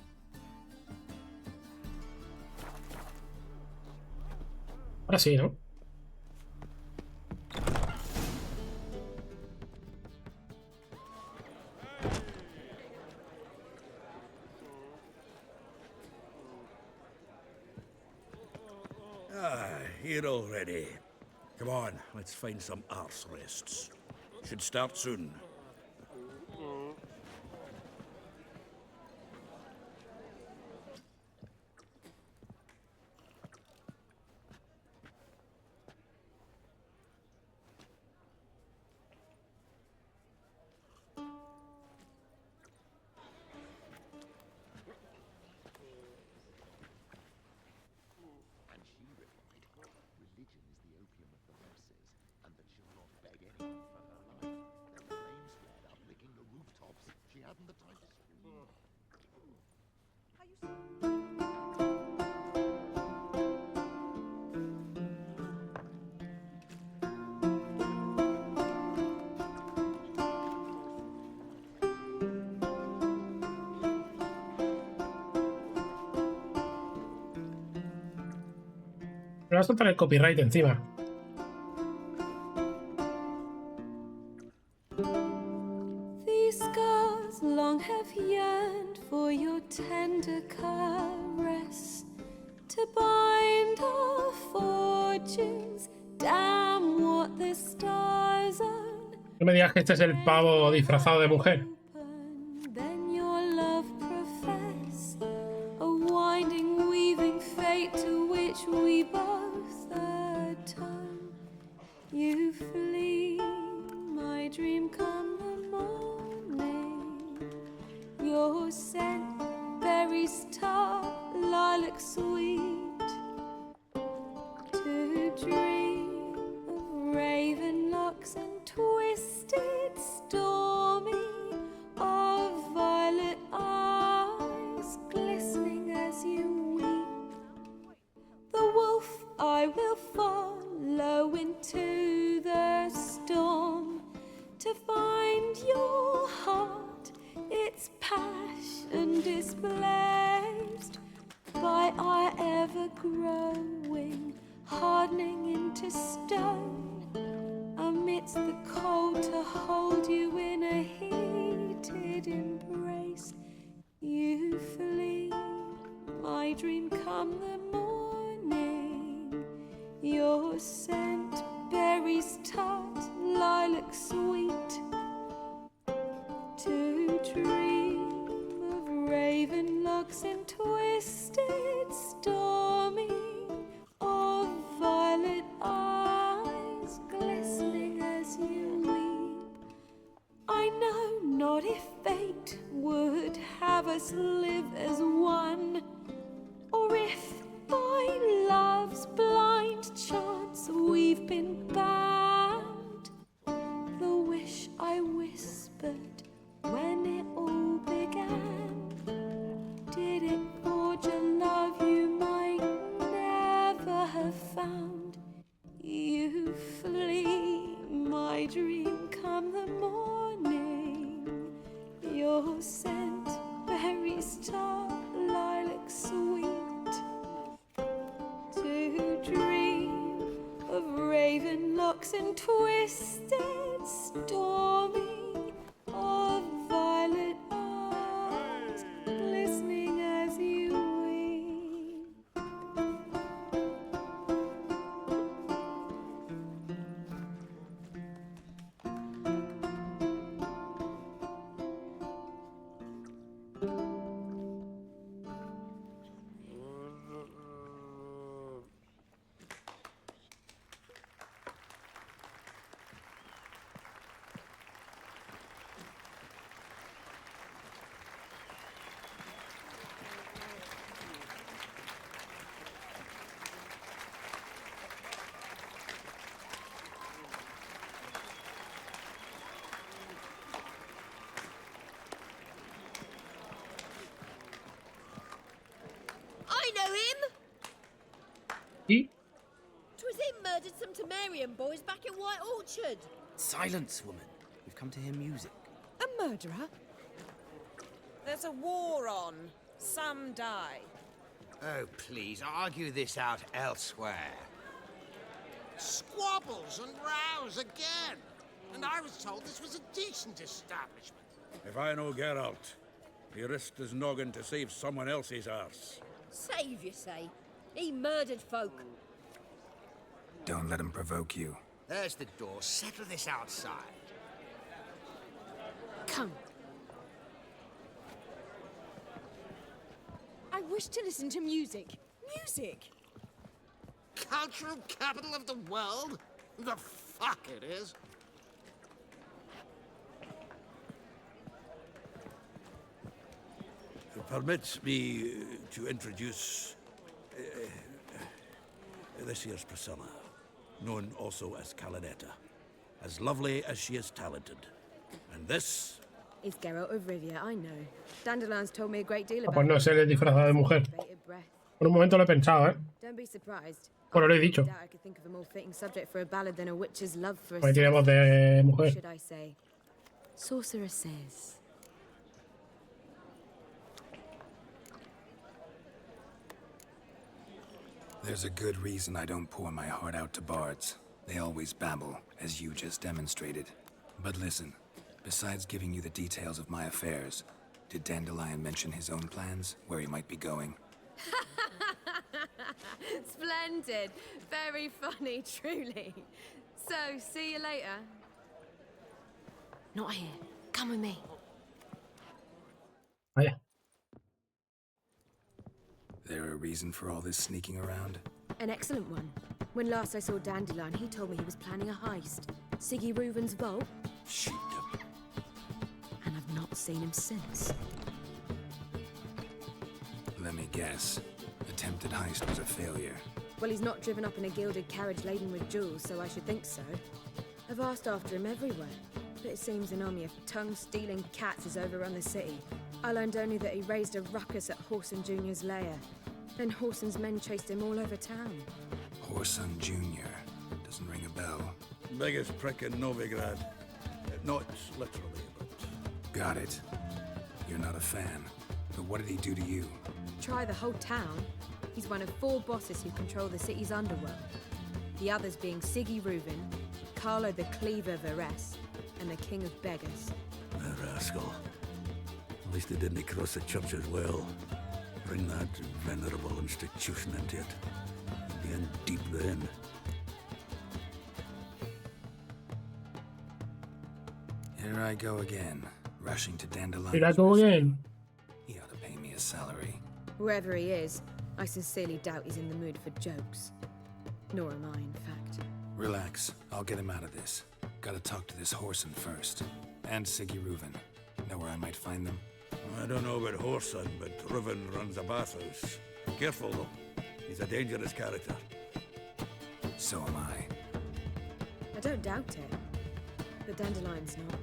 Speaker 1: Ahora sí, ¿no?
Speaker 5: Ah, here already. Come on, let's find some arse rests. Should start soon.
Speaker 1: Me vas a soltar el copyright encima.
Speaker 11: These scars long have yearned for your tender caress, to bind our fortunes. Damn what the stars are.
Speaker 1: No me digas que este es el pavo disfrazado de mujer.
Speaker 11: Then your love profess, a winding, weaving fate to which we both atone. You flee, my dream come the morning. Your scent, berry star, lilac sweet. To dream of raven locks and twisted, stormy, of violet eyes glistening as you weep. The wolf I will follow into the storm, to find your heart its passion displaced by our ever-growing, hardening into stone, amidst the cold to hold you in a heated embrace. You flee, my dream come the morning, your scent, berries tart, lilac sweet, to dream of raven locks and twisted, stormy, of violet eyes glistening as you weep. I know not if fate would have us live as one, or if by love's blind chance we've been bound. The wish I whispered when it all began, did it forge a love you might never have found? You flee, my dream come the morning, your scent, berries tart, lilac sweet, to dream of raven locks and twisted, stormy, of violet eyes glistening as you weep.
Speaker 14: I know him!
Speaker 1: ¿Y?
Speaker 14: 'Twas him murdered some Temerian boys back in White Orchard.
Speaker 15: Silence, woman. We've come to hear music.
Speaker 16: A murderer? There's a war on. Some die.
Speaker 9: Oh, please, argue this out elsewhere.
Speaker 17: Squabbles and rows again. And I was told this was a decent establishment.
Speaker 5: If I know Geralt, he risked his noggin to save someone else's arse.
Speaker 14: Save, you say? He murdered folk.
Speaker 2: Don't let him provoke you.
Speaker 9: There's the door. Settle this outside.
Speaker 16: Come. I wish to listen to music. Music!
Speaker 17: Cultural capital of the world? The fuck it is.
Speaker 5: Permit me to introduce this here's Priscilla, known also as Calinetta, as lovely as she is talented. And this
Speaker 18: is Geralt of Rivia, I know. Dandelion's told me a great deal
Speaker 1: Ah,
Speaker 18: about
Speaker 1: pues no sé, él es disfrazado de mujer.
Speaker 18: bated breath.
Speaker 1: Por un momento lo he pensado, ¿eh?
Speaker 18: Don't be surprised.
Speaker 1: Bueno, lo he dicho.
Speaker 18: I could think of a more fitting subject for a ballad than a witch's love for a
Speaker 1: Ahí tiramos de
Speaker 18: What
Speaker 1: mujer.
Speaker 18: should I say? Sorcerer says.
Speaker 2: There's a good reason I don't pour my heart out to bards. They always babble, as you just demonstrated. But listen, besides giving you the details of my affairs, did Dandelion mention his own plans, where he might be going?
Speaker 18: Splendid. Very funny, truly. So, see you later. Not here. Come with me.
Speaker 1: Vaya.
Speaker 2: There a reason for all this sneaking around?
Speaker 18: An excellent one. When last I saw Dandelion, he told me he was planning a heist. Siggy Reuven's vault.
Speaker 2: Shoot them.
Speaker 18: And I've not seen him since.
Speaker 2: Let me guess. Attempted heist was a failure.
Speaker 18: Well, he's not driven up in a gilded carriage laden with jewels, so I should think so. I've asked after him everywhere, but it seems an army of tongue-stealing cats has overrun the city. I learned only that he raised a ruckus at Horson Jr.'s lair. Then Horson's men chased him all over town.
Speaker 2: Horson Jr. Doesn't ring a bell.
Speaker 5: Biggest prick in Novigrad. Not literally, but...
Speaker 2: Got it. You're not a fan. But what did he do to you?
Speaker 18: Try the whole town. He's one of 4 bosses who control the city's underworld. The others being Siggy Reuven, Carlo the Cleaver of Eres, and the King of Beggars.
Speaker 5: A rascal. At least they didn't cross the church as well. Bring that venerable institution into it. You'd be in deep then.
Speaker 2: Here I go again, rushing to Dandelion.
Speaker 1: Here I go again.
Speaker 2: He ought to pay me a salary.
Speaker 18: Whoever he is, I sincerely doubt he's in the mood for jokes. Nor am I, in fact.
Speaker 2: Relax, I'll get him out of this. Gotta talk to this Whoreson first. And Siggy Reuven. Know where I might find them?
Speaker 5: I don't know about Whoreson, but Reuven runs a bathhouse. Careful though, he's a dangerous character.
Speaker 2: So am I.
Speaker 18: I don't doubt it. But Dandelion's not.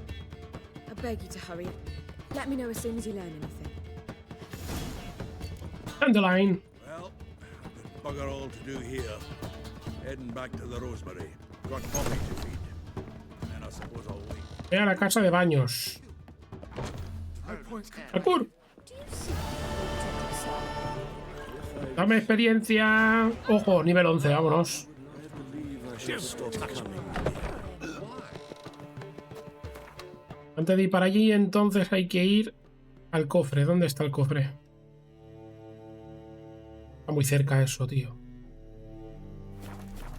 Speaker 18: I beg you to hurry. Let me know as soon as you learn anything.
Speaker 1: Dandelion.
Speaker 5: Well, I've got bugger all to do here. Heading back to the Rosemary. Got Poppy to feed. And I suppose I'll wait.
Speaker 1: Ve a la casa de baños. ¡Parkour! Dame experiencia. Ojo, nivel 11, vámonos. Antes de ir para allí, entonces hay que ir al cofre. ¿Dónde está el cofre? Está muy cerca eso, tío.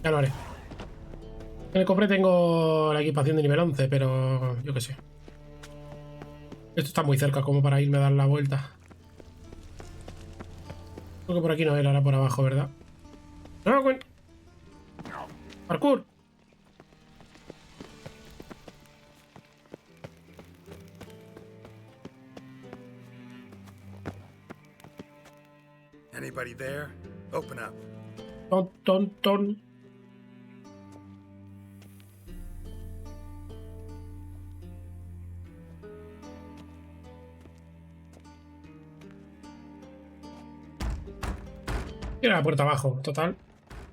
Speaker 1: Ya lo haré. En el cofre tengo la equipación de nivel 11, pero yo qué sé. Esto está muy cerca como para irme a dar la vuelta. Creo que por aquí no era, por abajo, ¿verdad? No, parkour.
Speaker 2: Anybody there? Open up.
Speaker 1: Ton, ton, ton. Tira la puerta abajo, total.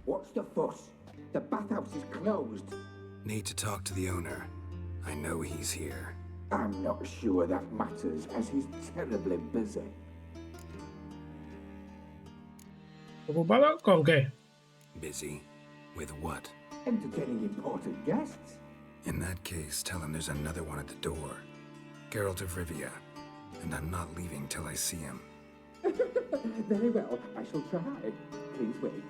Speaker 19: What's the fuss? The bathhouse is closed.
Speaker 2: Need to talk to the owner. I know he's here.
Speaker 19: I'm not sure that matters, as he's terribly busy.
Speaker 1: ¿Ocupado con qué?
Speaker 2: Busy? With what?
Speaker 19: Entertaining important guests.
Speaker 2: In that case, tell him there's another one at the door. Geralt of Rivia. And I'm not leaving till I see him.
Speaker 19: Very well, I shall try. Please wait.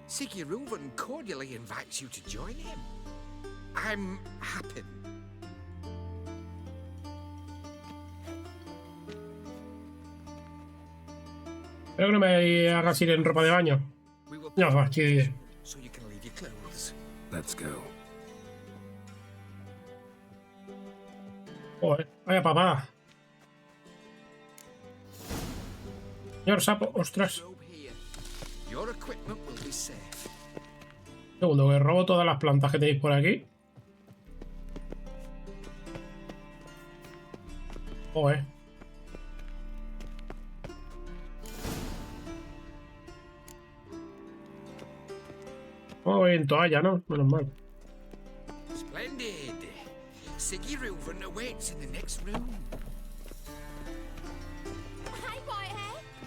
Speaker 17: Siggy Reuven cordially invites you to join him. I'm happy.
Speaker 1: Espero que no me hagas ir en ropa de baño. No, va, sí.
Speaker 17: So you can leave your clothes.
Speaker 2: Let's go.
Speaker 1: Joder, vaya papada. Señor sapo, ostras.
Speaker 17: Your equipment will be safe.
Speaker 1: Segundo, que robo todas las plantas que tenéis por aquí. Joder. Oh, en toalla, ¿no? Menos mal.
Speaker 17: Splendid. Siggy Reuven awaits in the next room.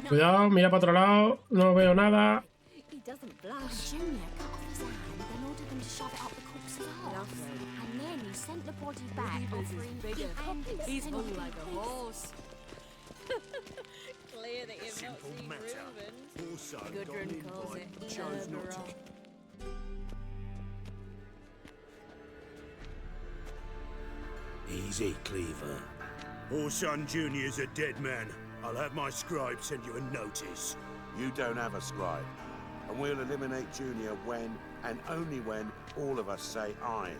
Speaker 1: Cuidado, mira para otro lado. No veo nada.
Speaker 7: He doesn't blush. Junior cut off his hand and ordered them to shove it up the corpse's arse. And then he sent the body back, offering bigger.
Speaker 18: He's hung like a horse.
Speaker 7: Clear that you've not seen Reuven.
Speaker 18: Gudrun calls it Cerberus.
Speaker 5: Easy, Cleaver. Whoreson Jr.'s a dead man. I'll have my scribe send you a notice.
Speaker 12: You don't have a scribe. And we'll eliminate Junior when, and only when, all of us say aye.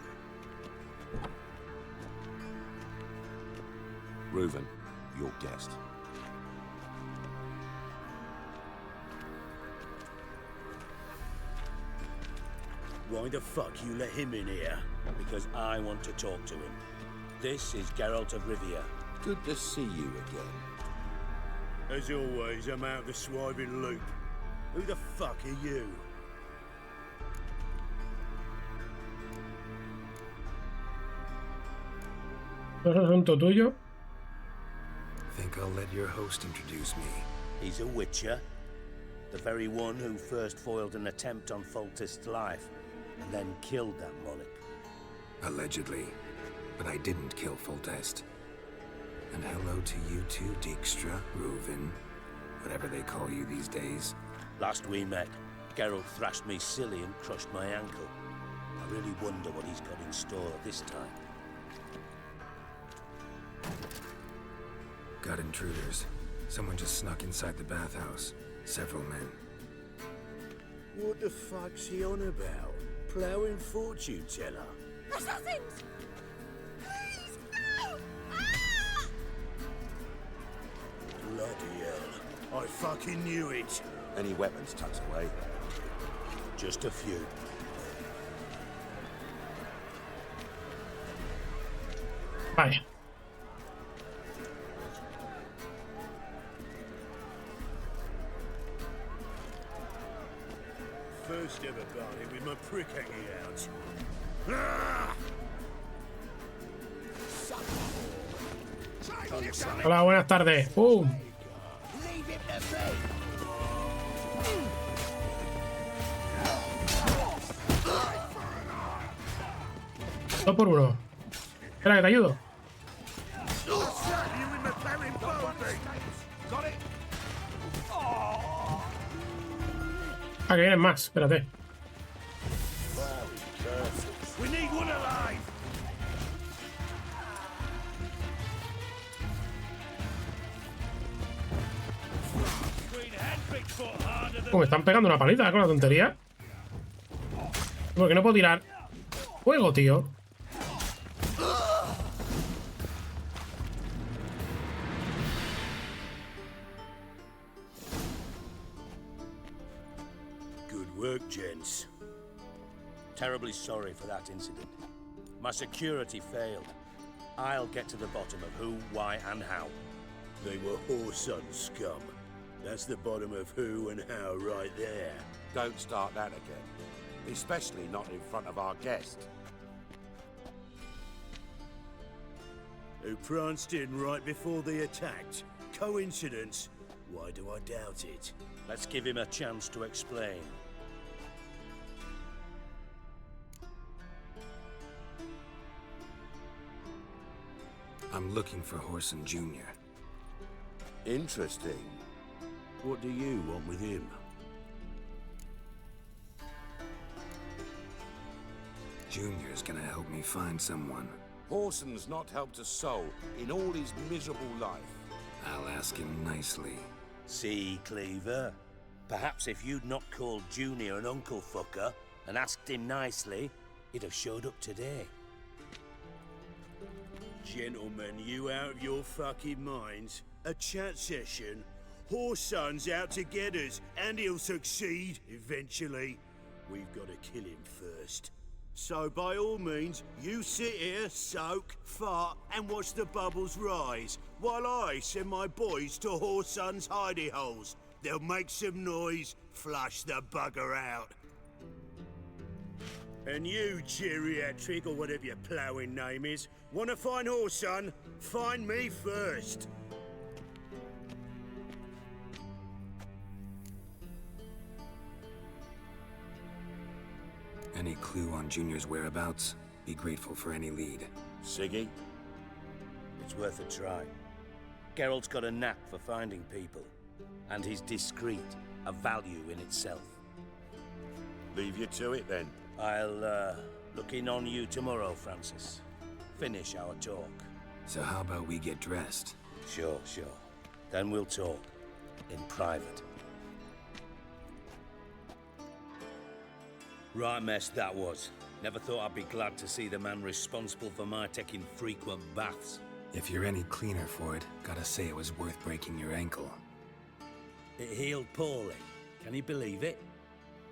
Speaker 12: Reuven, your guest.
Speaker 5: Why the fuck you let him in here?
Speaker 20: Because I want to talk to him. This is Geralt of Rivia.
Speaker 12: Good to see you again.
Speaker 5: As always, I'm out of the swiving loop. Who the fuck are you?
Speaker 12: Reuven, your guest.
Speaker 5: Why the fuck you let him in here? Because I want to talk to him. This is Geralt of Rivia. Good to see you again. As always, I'm out of the swiving loop. Who the fuck are you?
Speaker 1: ¿No es asunto tuyo?
Speaker 2: Think I'll let your host introduce me.
Speaker 20: He's a witcher. The very one who first foiled an attempt on Foltest's life, and then killed that Moloch.
Speaker 2: Allegedly. But I didn't kill Foltest. And hello to you too, Dijkstra, Reuven, whatever they call you these days.
Speaker 20: Last we met, Geralt thrashed me silly and crushed my ankle. I really wonder what he's got in store this time.
Speaker 2: Got intruders. Someone just snuck inside the bathhouse. Several men.
Speaker 9: What the fuck's he on about? Plowing fortune teller?
Speaker 14: Assassins! Please, no! Ah!
Speaker 9: Bloody hell. I fucking knew it.
Speaker 12: Any weapons tucked away?
Speaker 20: Just a few.
Speaker 1: Vale.
Speaker 5: First ever party with my prick hanging out. Ah!
Speaker 1: Hola, buenas tardes. ¡Pum! Dos por uno. Espera, que te ayudo. Ah, que vienen más. Espérate.
Speaker 5: We need one alive.
Speaker 1: Me están pegando una paliza con la tontería. Porque no puedo tirar fuego, tío.
Speaker 20: Good work, gents. Terribly sorry for that incident. My security failed. I'll get to the bottom of who, why, and how.
Speaker 5: They were whoreson scum. That's the bottom of who and how right there.
Speaker 12: Don't start that again. Especially not in front of our guest.
Speaker 5: Who pranced in right before they attacked. Coincidence? Why do I doubt it?
Speaker 20: Let's give him a chance to explain.
Speaker 2: I'm looking for Whoreson Jr.
Speaker 12: Interesting.
Speaker 5: What do you want with him?
Speaker 2: Junior's gonna help me find someone.
Speaker 12: Whoreson's not helped a soul in all his miserable life.
Speaker 2: I'll ask him nicely.
Speaker 20: See, Cleaver? Perhaps if you'd not called Junior an uncle fucker and asked him nicely, he'd have showed up today.
Speaker 5: Gentlemen, you out of your fucking minds? A chat session? Whoreson's out to get us, and he'll succeed, eventually. We've got to kill him first. So by all means, you sit here, soak, fart, and watch the bubbles rise, while I send my boys to Whoreson's hidey holes. They'll make some noise, flush the bugger out. And you, geriatric, or whatever your ploughing name is, want to find Whoreson? Find me first.
Speaker 2: Any clue on Junior's whereabouts? Be grateful for any lead.
Speaker 12: Siggy?
Speaker 20: It's worth a try. Geralt's got a knack for finding people. And he's discreet, a value in itself.
Speaker 12: Leave you to it, then.
Speaker 20: I'll, look in on you tomorrow, Francis. Finish our talk.
Speaker 2: So how about we get dressed?
Speaker 20: Sure. Then we'll talk. In private. Right mess that was. Never thought I'd be glad to see the man responsible for my taking frequent baths.
Speaker 2: If you're any cleaner for it, gotta say it was worth breaking your ankle.
Speaker 20: It healed poorly. Can you believe it?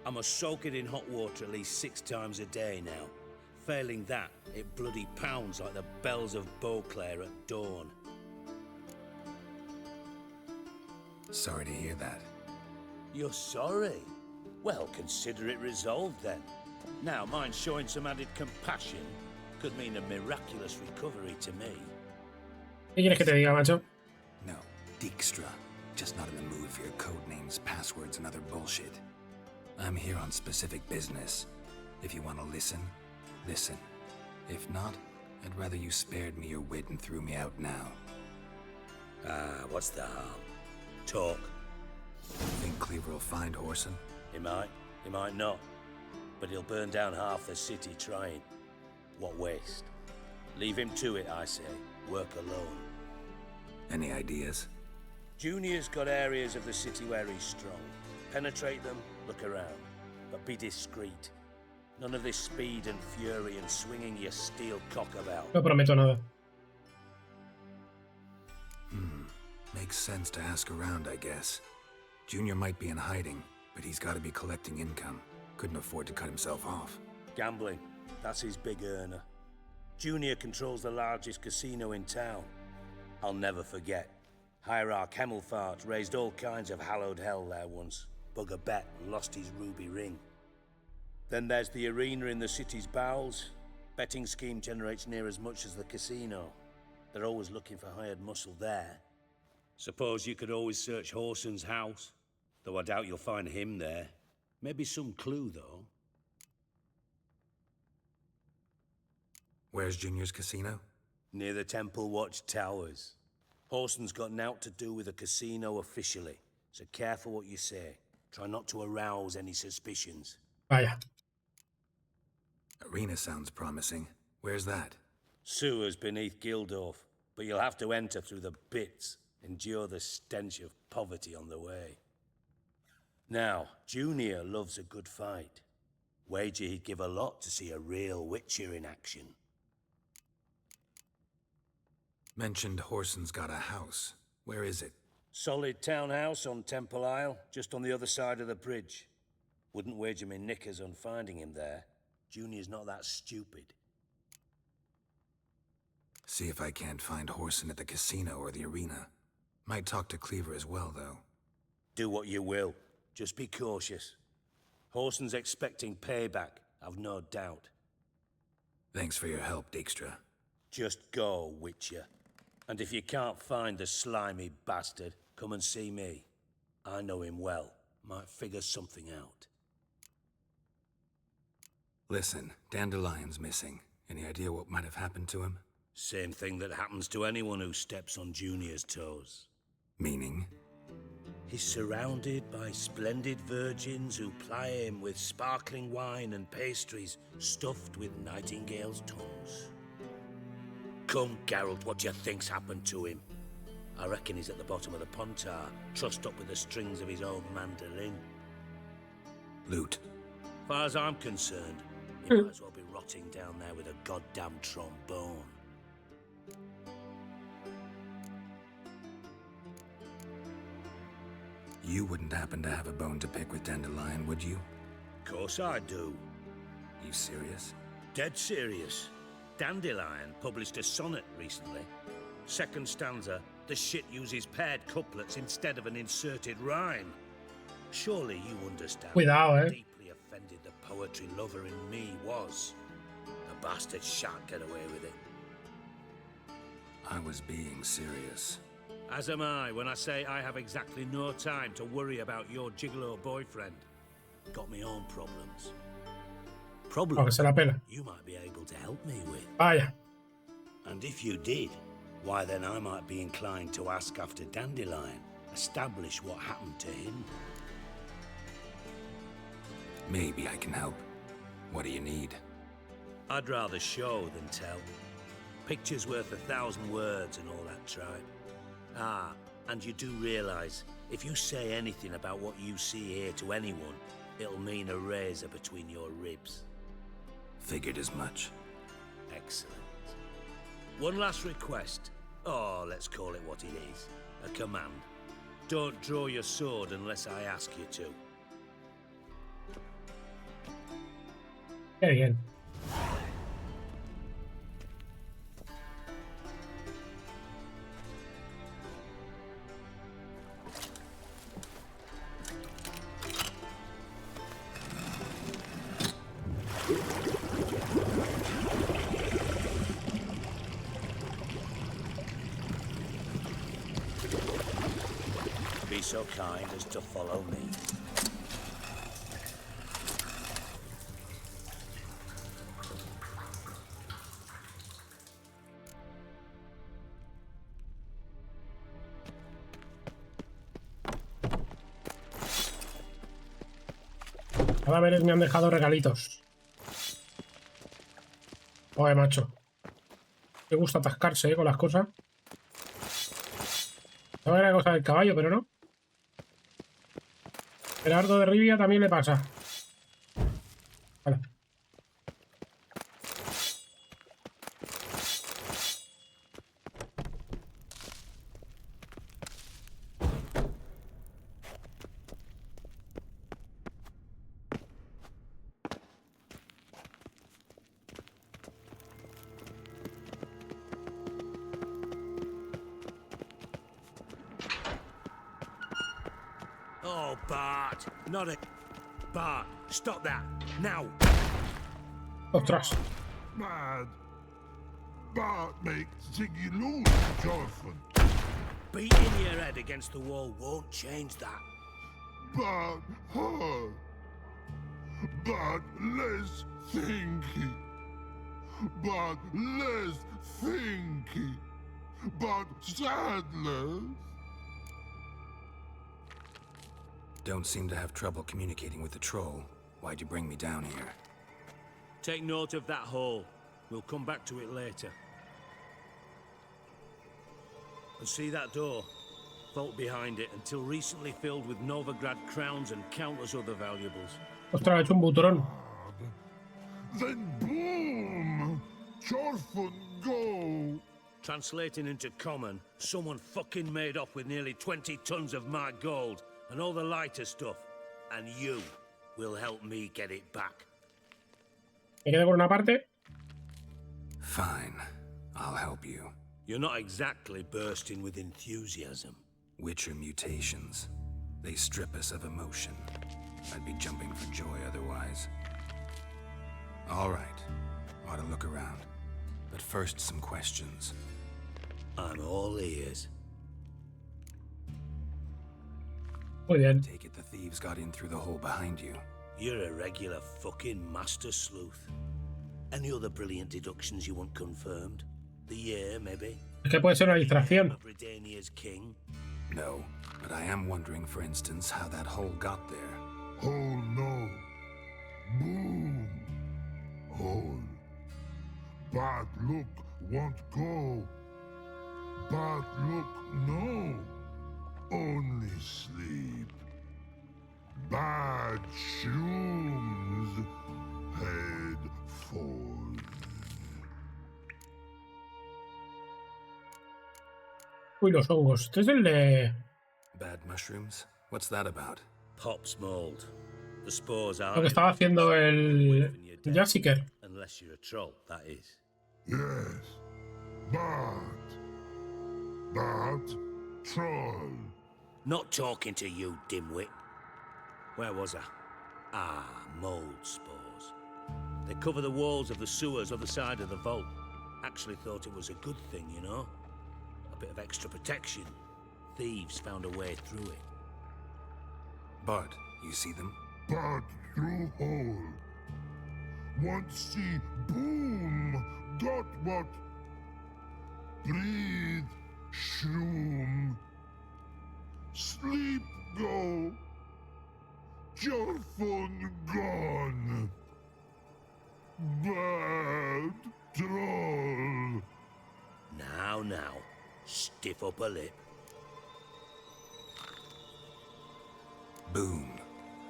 Speaker 20: I must soak it in hot water at least 6 times a day now. Failing that, it bloody pounds like the bells of Beauclair at dawn.
Speaker 2: Sorry to hear that.
Speaker 20: You're sorry? Well, consider it resolved then. Now, mind showing some added compassion could mean a miraculous recovery to me.
Speaker 1: ¿Qué quieres que te diga, macho?
Speaker 2: No, Dijkstra. Just not in the mood for your code names, passwords, and other bullshit. I'm here on specific business. If you want to listen, listen. If not, I'd rather you spared me your wit and threw me out now.
Speaker 20: What's the harm? Talk.
Speaker 2: Think Cleaver will find Whoreson?
Speaker 20: He might not. But he'll burn down half the city trying. What waste? Leave him to it, I say. Work alone.
Speaker 2: Any ideas?
Speaker 20: Junior's got areas of the city where he's strong. Penetrate them, look around. But be discreet. None of this speed and fury and swinging your steel cock about.
Speaker 1: No prometo nada.
Speaker 2: Makes sense to ask around, I guess. Junior might be in hiding, but he's got to be collecting income. Couldn't afford to cut himself off.
Speaker 20: Gambling. That's his big earner. Junior controls the largest casino in town. I'll never forget. Hierarch Hemmelfart raised all kinds of hallowed hell there once. Bugger bet and lost his ruby ring. Then there's the arena in the city's bowels. Betting scheme generates near as much as the casino. They're always looking for hired muscle there. Suppose you could always search Whoreson's house. Though I doubt you'll find him there. Maybe some clue, though.
Speaker 2: Where's Junior's casino?
Speaker 20: Near the Temple Watch Towers. Whoreson's got naught to do with the casino officially, so careful what you say. Try not to arouse any suspicions.
Speaker 1: Vaya.
Speaker 2: Arena sounds promising. Where's that?
Speaker 20: Sewers beneath Gildorf, but you'll have to enter through the bits, endure the stench of poverty on the way. Now, Junior loves a good fight. Wager he'd give a lot to see a real Witcher in action.
Speaker 2: Mentioned Whoreson's got a house. Where is it?
Speaker 20: Solid townhouse on Temple Isle, just on the other side of the bridge. Wouldn't wager me knickers on finding him there. Junior's not that stupid.
Speaker 2: See if I can't find Whoreson at the casino or the arena. Might talk to Cleaver as well, though.
Speaker 20: Do what you will. Just be cautious. Whoreson's expecting payback, I've no doubt.
Speaker 2: Thanks for your help, Dijkstra.
Speaker 20: Just go, Witcher. And if you can't find the slimy bastard, come and see me. I know him well. Might figure something out.
Speaker 2: Listen, Dandelion's missing. Any idea what might have happened to him?
Speaker 20: Same thing that happens to anyone who steps on Junior's toes.
Speaker 2: Meaning?
Speaker 20: He's surrounded by splendid virgins who ply him with sparkling wine and pastries stuffed with nightingales' tongues. Come, Geralt, what do you think's happened to him? I reckon he's at the bottom of the Pontar, trussed up with the strings of his own mandolin.
Speaker 2: Loot.
Speaker 20: Far as I'm concerned, he might as well be rotting down there with a goddamn trombone.
Speaker 2: You wouldn't happen to have a bone to pick with Dandelion, would you?
Speaker 20: Course I do.
Speaker 2: You serious?
Speaker 20: Dead serious. Dandelion published a sonnet recently. Second stanza, the shit uses paired couplets instead of an inserted rhyme. Surely you understand
Speaker 1: Cuidado,
Speaker 20: how deeply offended the poetry lover in me was. The bastard shan't get away with it.
Speaker 2: I was being serious.
Speaker 20: As am I when I say I have exactly no time to worry about your gigolo boyfriend. Got me own problems. Problems
Speaker 1: se la pela.
Speaker 20: you might be able to help me with.
Speaker 1: Vaya.
Speaker 20: And if you did, why then I might be inclined to ask after Dandelion, establish what happened to him.
Speaker 2: Maybe I can help. What do you need?
Speaker 20: I'd rather show than tell. Picture's worth 1,000 words and all that tribe. Ah, and you do realize, if you say anything about what you see here to anyone, it'll mean a razor between your ribs.
Speaker 2: Figured as much.
Speaker 20: Excellent. One last request. Oh, let's call it what it is. A command. Don't draw your sword unless I ask you to.
Speaker 1: Qué bien.
Speaker 20: so kind as to follow me.
Speaker 1: Cadáveres me han dejado regalitos. Oye, macho. Me gusta atascarse, con las cosas. No era cosa del caballo, pero no. Geraldo de Rivia también le pasa. Vale.
Speaker 20: Oh, Bart! Not a... Bart, stop that! Now!
Speaker 1: Ostras.
Speaker 21: Mad. Bart makes Ziggy lose, Jonathan.
Speaker 20: Beating your head against the wall won't change that.
Speaker 21: Bart hard. Bart less thinky. Bart less thinky. Bart sadless.
Speaker 2: Don't seem to have trouble communicating with the troll. Why'd you bring me down here?
Speaker 20: Take note of that hole. We'll come back to it later. And see that door? Vault behind it, until recently filled with Novigrad crowns and countless other valuables.
Speaker 1: Ostras, he hecho un butrón.
Speaker 21: Then boom! Chorfun go!
Speaker 20: Translating into common, someone fucking made off with nearly 20 tons of my gold and all the lighter stuff. And you will help me get it back.
Speaker 1: ¿Me quedo con una parte?
Speaker 2: Fine. I'll help you.
Speaker 20: You're not exactly bursting with enthusiasm.
Speaker 2: Witcher mutations. They strip us of emotion. I'd be jumping for joy otherwise. All right. Ought to look around. But first, some questions.
Speaker 20: I'm all ears.
Speaker 1: Muy bien.
Speaker 2: Take it the thieves got in through the hole behind you.
Speaker 20: You're a regular fucking master sleuth. Any other brilliant deductions you want confirmed? The year, maybe?
Speaker 1: Es que puede ser una distracción.
Speaker 20: Britannia's king?
Speaker 2: No, but I am wondering, for instance, how that hole got there.
Speaker 21: Hole no. Boom. Hole. Bad look won't go. Bad look no. Only sleep. Bad shoes. Head falls.
Speaker 1: Uy, los hongos. Este es el de...
Speaker 2: Bad mushrooms? What's that about?
Speaker 20: Pop's mold. The spores are...
Speaker 1: Lo que estaba haciendo el... Jessica.
Speaker 20: Unless you're a troll, that is.
Speaker 21: Yes. Bad. Bad troll.
Speaker 20: Not talking to you, dimwit. Where was I? Ah, mold spores. They cover the walls of the sewers other side of the vault. Actually thought it was a good thing, you know? A bit of extra protection. Thieves found a way through it.
Speaker 2: Bart, you see them?
Speaker 21: Bad through hole. Want see boom. Got what? Breathe. Shroom. Sleep go. Your phone gone. Bad troll.
Speaker 20: Now. Stiff up a lip.
Speaker 2: Boom.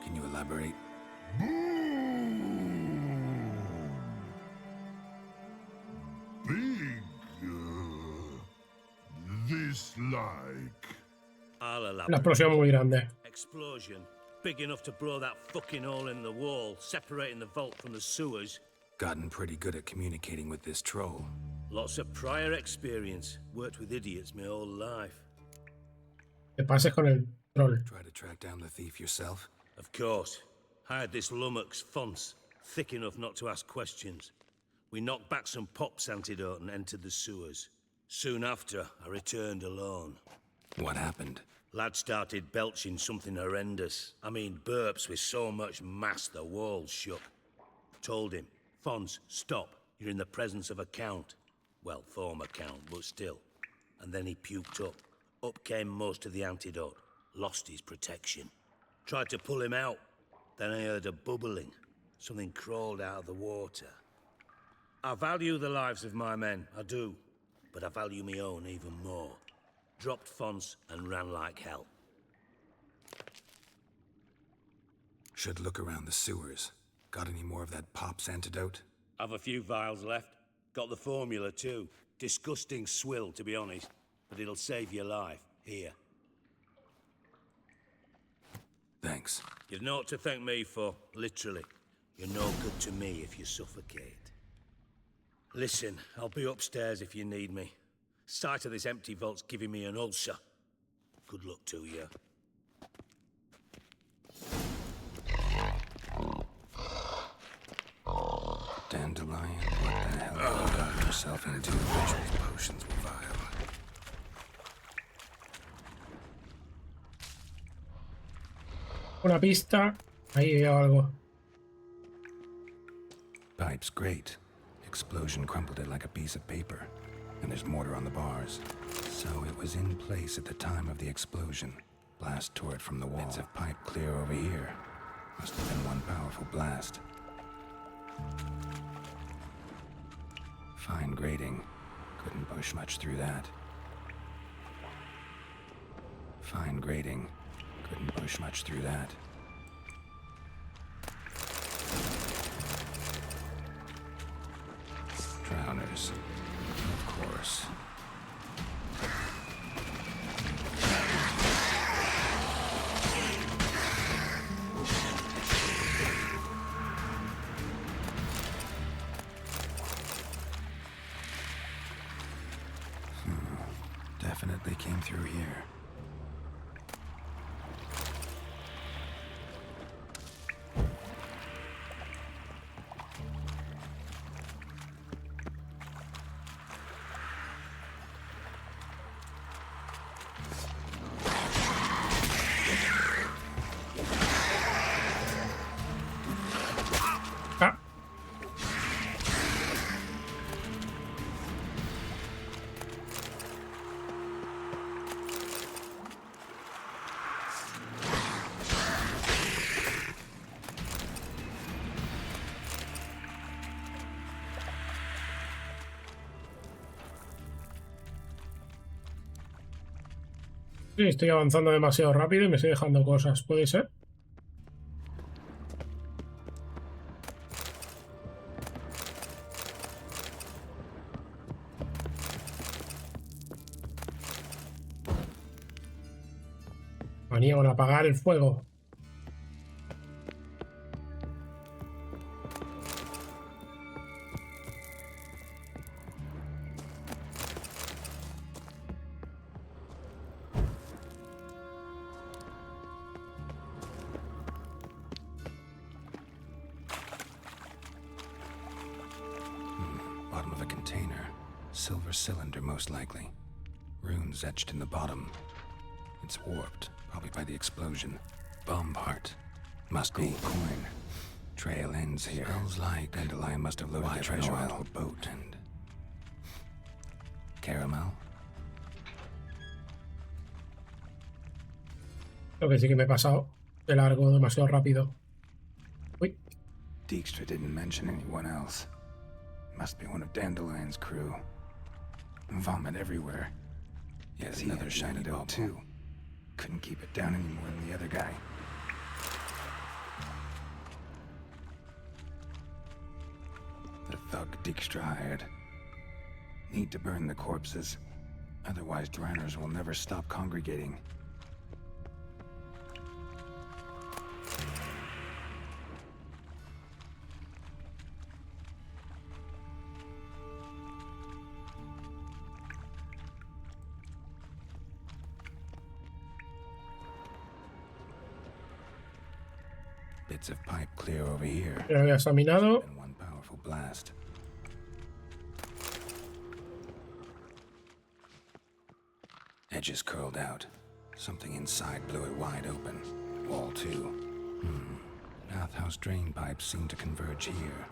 Speaker 2: Can you elaborate?
Speaker 21: Boom. Big. This like.
Speaker 20: I'll elaborate.
Speaker 1: Una explosión muy grande.
Speaker 20: Explosion. Big enough to blow that fucking hole in the wall, separating the vault from the sewers.
Speaker 2: Gotten pretty good at communicating with this troll.
Speaker 20: Lots of prior experience. Worked with idiots my whole life.
Speaker 1: Te pases con el troll.
Speaker 2: Try to track down the thief yourself?
Speaker 20: Of course. Hired this lummox Fonce, thick enough not to ask questions. We knocked back some Pop's antidote and entered the sewers. Soon after, I returned alone.
Speaker 2: What happened?
Speaker 20: Lad started belching something horrendous. I mean, burps with so much mass the walls shook. Told him, Fons, stop. You're in the presence of a count. Well, former count, but still. And then he puked up. Up came most of the antidote. Lost his protection. Tried to pull him out. Then I heard a bubbling. Something crawled out of the water. I value the lives of my men, I do. But I value my own even more. Dropped Fons and ran like hell.
Speaker 2: Should look around the sewers. Got any more of that Pop's antidote?
Speaker 20: I've a few vials left. Got the formula too. Disgusting swill, to be honest. But it'll save your life. Here.
Speaker 2: Thanks.
Speaker 20: You've naught to thank me for, literally. You're no good to me if you suffocate. Listen, I'll be upstairs if you need me. Sight of this empty vault's giving me an ulcer. Good luck to you.
Speaker 2: Dandelion, what the hell have you gotten yourself into? Rituals, potions were vile.
Speaker 1: Una pista. Ahí veo algo.
Speaker 2: Pipe's great. Explosion crumpled it like a piece of paper. And there's mortar on the bars. So it was in place at the time of the explosion. Blast tore it from the wall. Bits of pipe clear over here. Must have been one powerful blast. Fine grating. Couldn't push much through that. Fine grating. Couldn't push much through that. Drowners. Of course. Definitely came through here.
Speaker 1: Sí, estoy avanzando demasiado rápido y me estoy dejando cosas. ¿Puede ser? Manía con apagar el fuego.
Speaker 2: Bottom of a container. Silver cylinder, most likely. Runes etched in the bottom. It's warped, probably by the explosion. Bomb part. Must be. Coin. Trail ends here. Smells like Dandelion must have loaded the treasure onto a boat and... Caramel?
Speaker 1: Creo que sí que me he pasado de largo demasiado rápido. Uy.
Speaker 2: Dijkstra didn't mention anyone else. Must be one of Dandelion's crew. Vomit everywhere. Yes, another shiny doll too. Couldn't keep it down any more than the other guy. The thug Dijkstra hired. Need to burn the corpses. Otherwise, drowners will never stop congregating. Bits of pipe clear over here.
Speaker 1: Ya había examinado.
Speaker 2: And one powerful blast. Edges curled out. Something inside blew it wide open. Wall 2. Bathhouse drain pipes seem to converge here.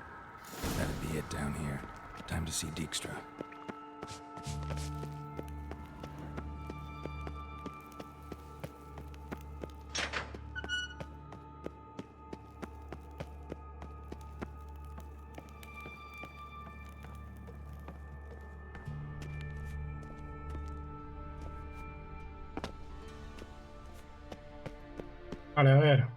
Speaker 2: That'd be it down here. Time to see Dijkstra.
Speaker 1: Vale, a ver.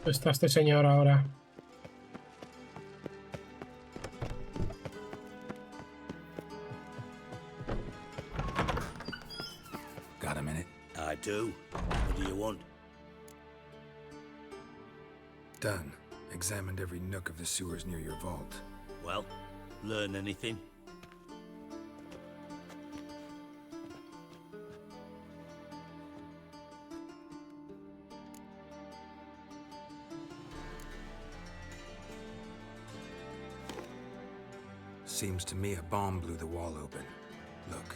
Speaker 1: Está este señor ahora.
Speaker 2: Got a minute?
Speaker 20: I do. What do you want?
Speaker 2: Done. Examined every nook of the sewers near your vault.
Speaker 20: Well, learn anything?
Speaker 2: Seems to me a bomb blew the wall open. Look.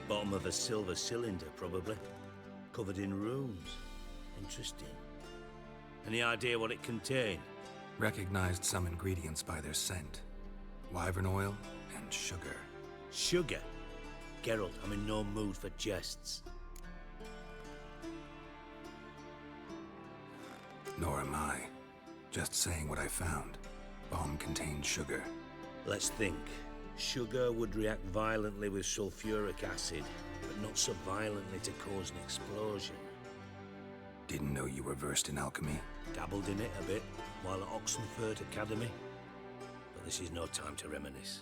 Speaker 20: Bottom of a silver cylinder, probably. Covered in runes. Interesting. Any idea what it contained?
Speaker 2: Recognized some ingredients by their scent. Wyvern oil and sugar.
Speaker 20: Sugar? Geralt, I'm in no mood for jests.
Speaker 2: Nor am I. Just saying what I found. Bomb contained sugar.
Speaker 20: Let's think. Sugar would react violently with sulfuric acid, but not so violently to cause an explosion.
Speaker 2: Didn't know you were versed in alchemy.
Speaker 20: Dabbled in it a bit while at Oxenford Academy. But this is no time to reminisce.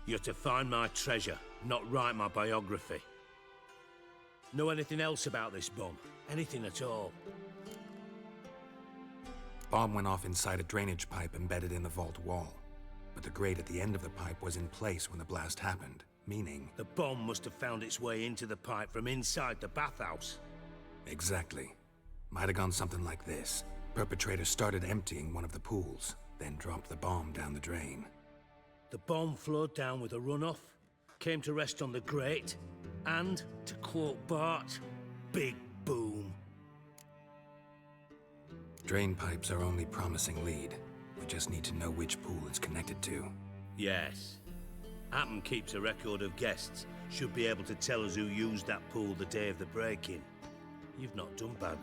Speaker 20: You're to find my treasure, not write my biography. Know anything else about this bomb? Anything at all?
Speaker 2: Bomb went off inside a drainage pipe embedded in the vault wall. But the grate at the end of the pipe was in place when the blast happened, meaning...
Speaker 20: The bomb must have found its way into the pipe from inside the bathhouse.
Speaker 2: Exactly. Might have gone something like this. Perpetrator started emptying one of the pools, then dropped the bomb down the drain.
Speaker 20: The bomb flowed down with a runoff, came to rest on the grate, and, to quote Bart, big boom.
Speaker 2: Drain pipes are only promising lead. We just need to know which pool it's connected to.
Speaker 20: Yes. Appen keeps a record of guests. Should be able to tell us who used that pool the day of the break-in. You've not done badly.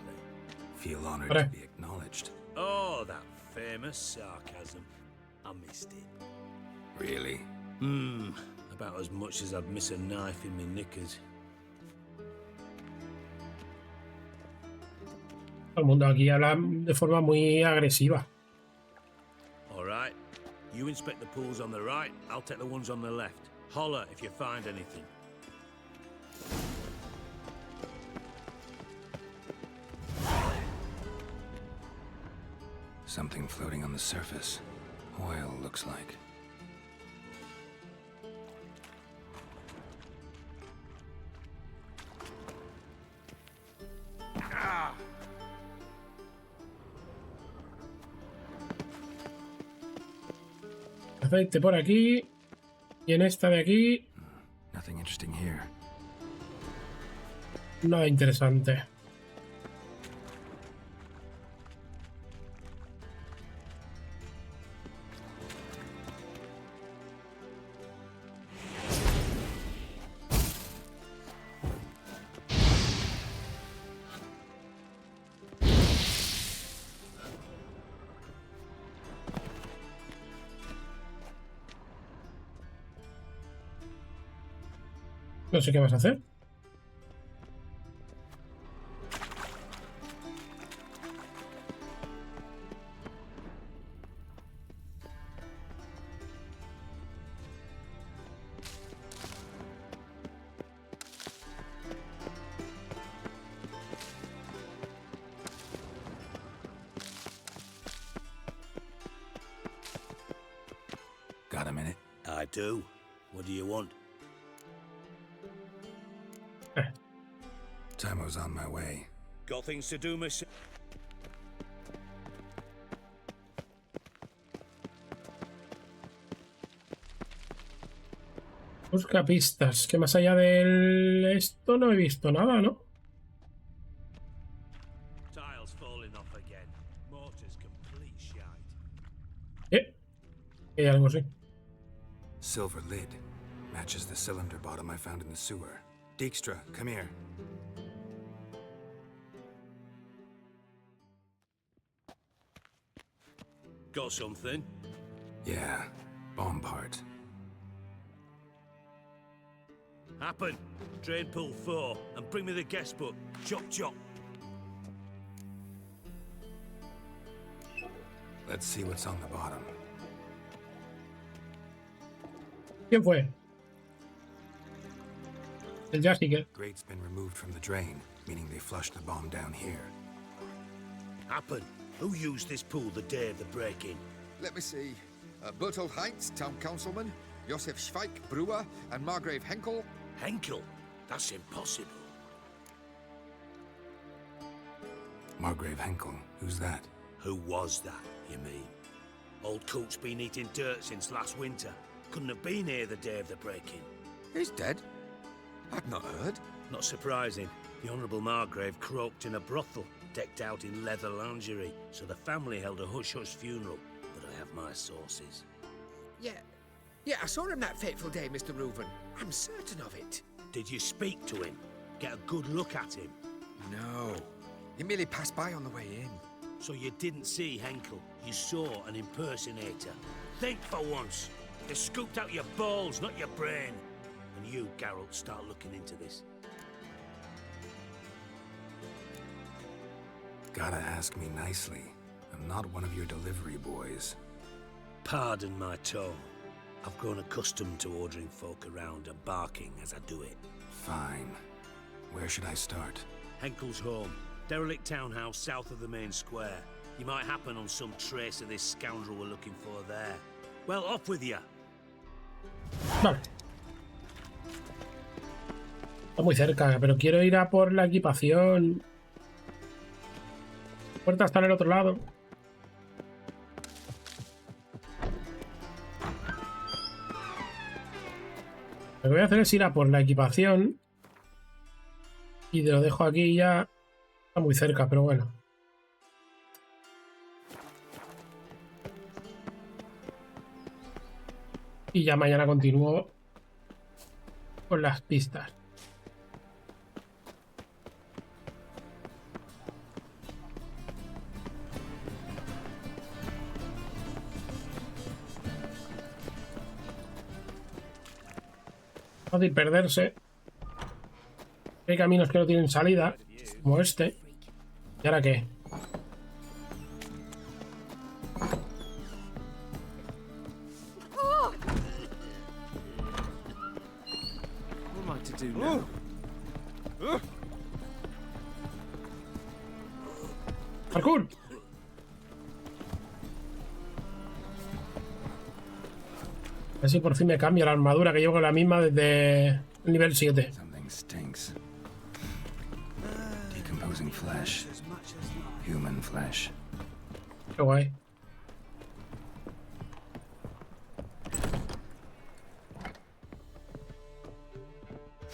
Speaker 2: Feel honored to be acknowledged.
Speaker 20: Oh, that famous sarcasm. I missed it.
Speaker 2: Really?
Speaker 20: About as much as I'd miss a knife in my knickers.
Speaker 1: Todo el mundo aquí habla de forma muy agresiva.
Speaker 20: All right. You inspect the pools on the right, I'll take the ones on the left. Holler if you find anything.
Speaker 2: Something floating on the surface. Oil, looks like.
Speaker 1: Aceite por aquí. Y en esta de aquí.
Speaker 2: Nothing interesting here.
Speaker 1: Nada interesante. No sé qué vas a hacer.
Speaker 2: Got a minute?
Speaker 20: I do. What do you want?
Speaker 2: Time's on my way.
Speaker 20: Got things to do, miss.
Speaker 1: Busca pistas. Que más allá del esto no he visto nada, ¿no? Hay algo sí.
Speaker 2: Silver lid. Matches the cylinder bottom I found in the sewer. Dijkstra, come here.
Speaker 20: Got something?
Speaker 2: Yeah, bomb part.
Speaker 20: Happen. Train pull 4 and bring me the guest book. Chop chop.
Speaker 2: Let's see what's on the bottom.
Speaker 1: ¿Quién fue? El Jessica.
Speaker 2: Grate's been removed from the drain, meaning they flushed the bomb down here.
Speaker 20: Happen. Who used this pool the day of the break-in?
Speaker 6: Let me see. Bertold Heinz, town councilman, Josef Schweik, brewer, and Margrave Henkel.
Speaker 20: Henkel? That's impossible.
Speaker 2: Margrave Henkel, who's that?
Speaker 20: Who was that, you mean? Old Coot's been eating dirt since last winter. Couldn't have been here the day of the break-in.
Speaker 6: He's dead? I've not heard.
Speaker 20: Not surprising. The Honourable Margrave croaked in a brothel, decked out in leather lingerie, so the family held a hush-hush funeral. But I have my sources.
Speaker 17: Yeah, I saw him that fateful day, Mr. Reuven. I'm certain of it.
Speaker 20: Did you speak to him? Get a good look at him?
Speaker 6: No. He merely passed by on the way in.
Speaker 20: So you didn't see Henkel, you saw an impersonator. Think for once. You scooped out your balls, not your brain. And you, Geralt, start looking into this.
Speaker 2: Gotta ask me nicely. I'm not one of your delivery boys.
Speaker 20: Pardon my tone. I've grown accustomed to ordering folk around and barking as I do it.
Speaker 2: Fine. Where should I start?
Speaker 20: Henkel's home. Derelict townhouse south of the main square. You might happen on some trace of this scoundrel we're looking for there. Well, off with you.
Speaker 1: Vale. Está muy cerca, pero quiero ir a por la equipación. La puerta está en el otro lado. Lo que voy a hacer es ir a por la equipación. Y te lo dejo aquí ya. Está muy cerca, pero bueno. Y ya mañana continúo con las pistas. Fácil perderse. Hay caminos que no tienen salida, como este. ¿Y ahora qué? ¡Parkour! A ver si por fin me cambio la armadura, que llevo con la misma desde el nivel 7.
Speaker 2: Decomposing flesh. Human flesh.
Speaker 1: Qué guay.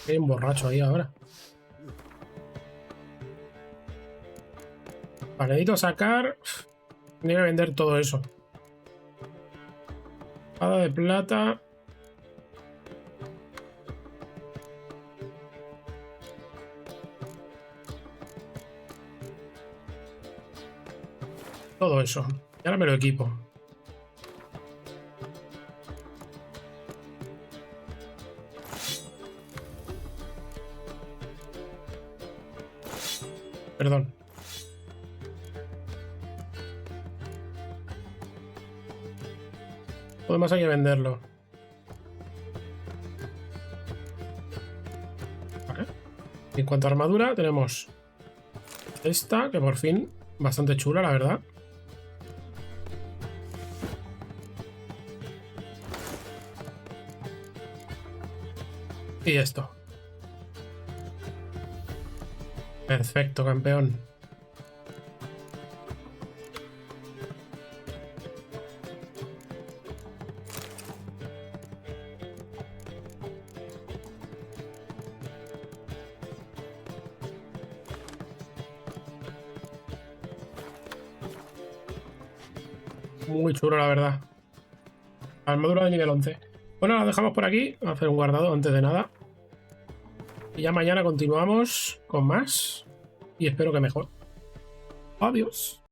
Speaker 1: Hay un borracho ahí ahora. Vale, necesito sacar. Tenía que vender todo eso. Espada de plata. Todo eso. Y ahora me lo equipo. Perdón. Todo demás hay que venderlo. Vale. Y en cuanto a armadura, tenemos esta, que por fin bastante chula, la verdad. Y esto. Perfecto, campeón. Muy chulo, la verdad. Armadura de nivel 11. Bueno, la dejamos por aquí. Vamos a hacer un guardado antes de nada. Y ya mañana continuamos con más. Y espero que mejor. Adiós.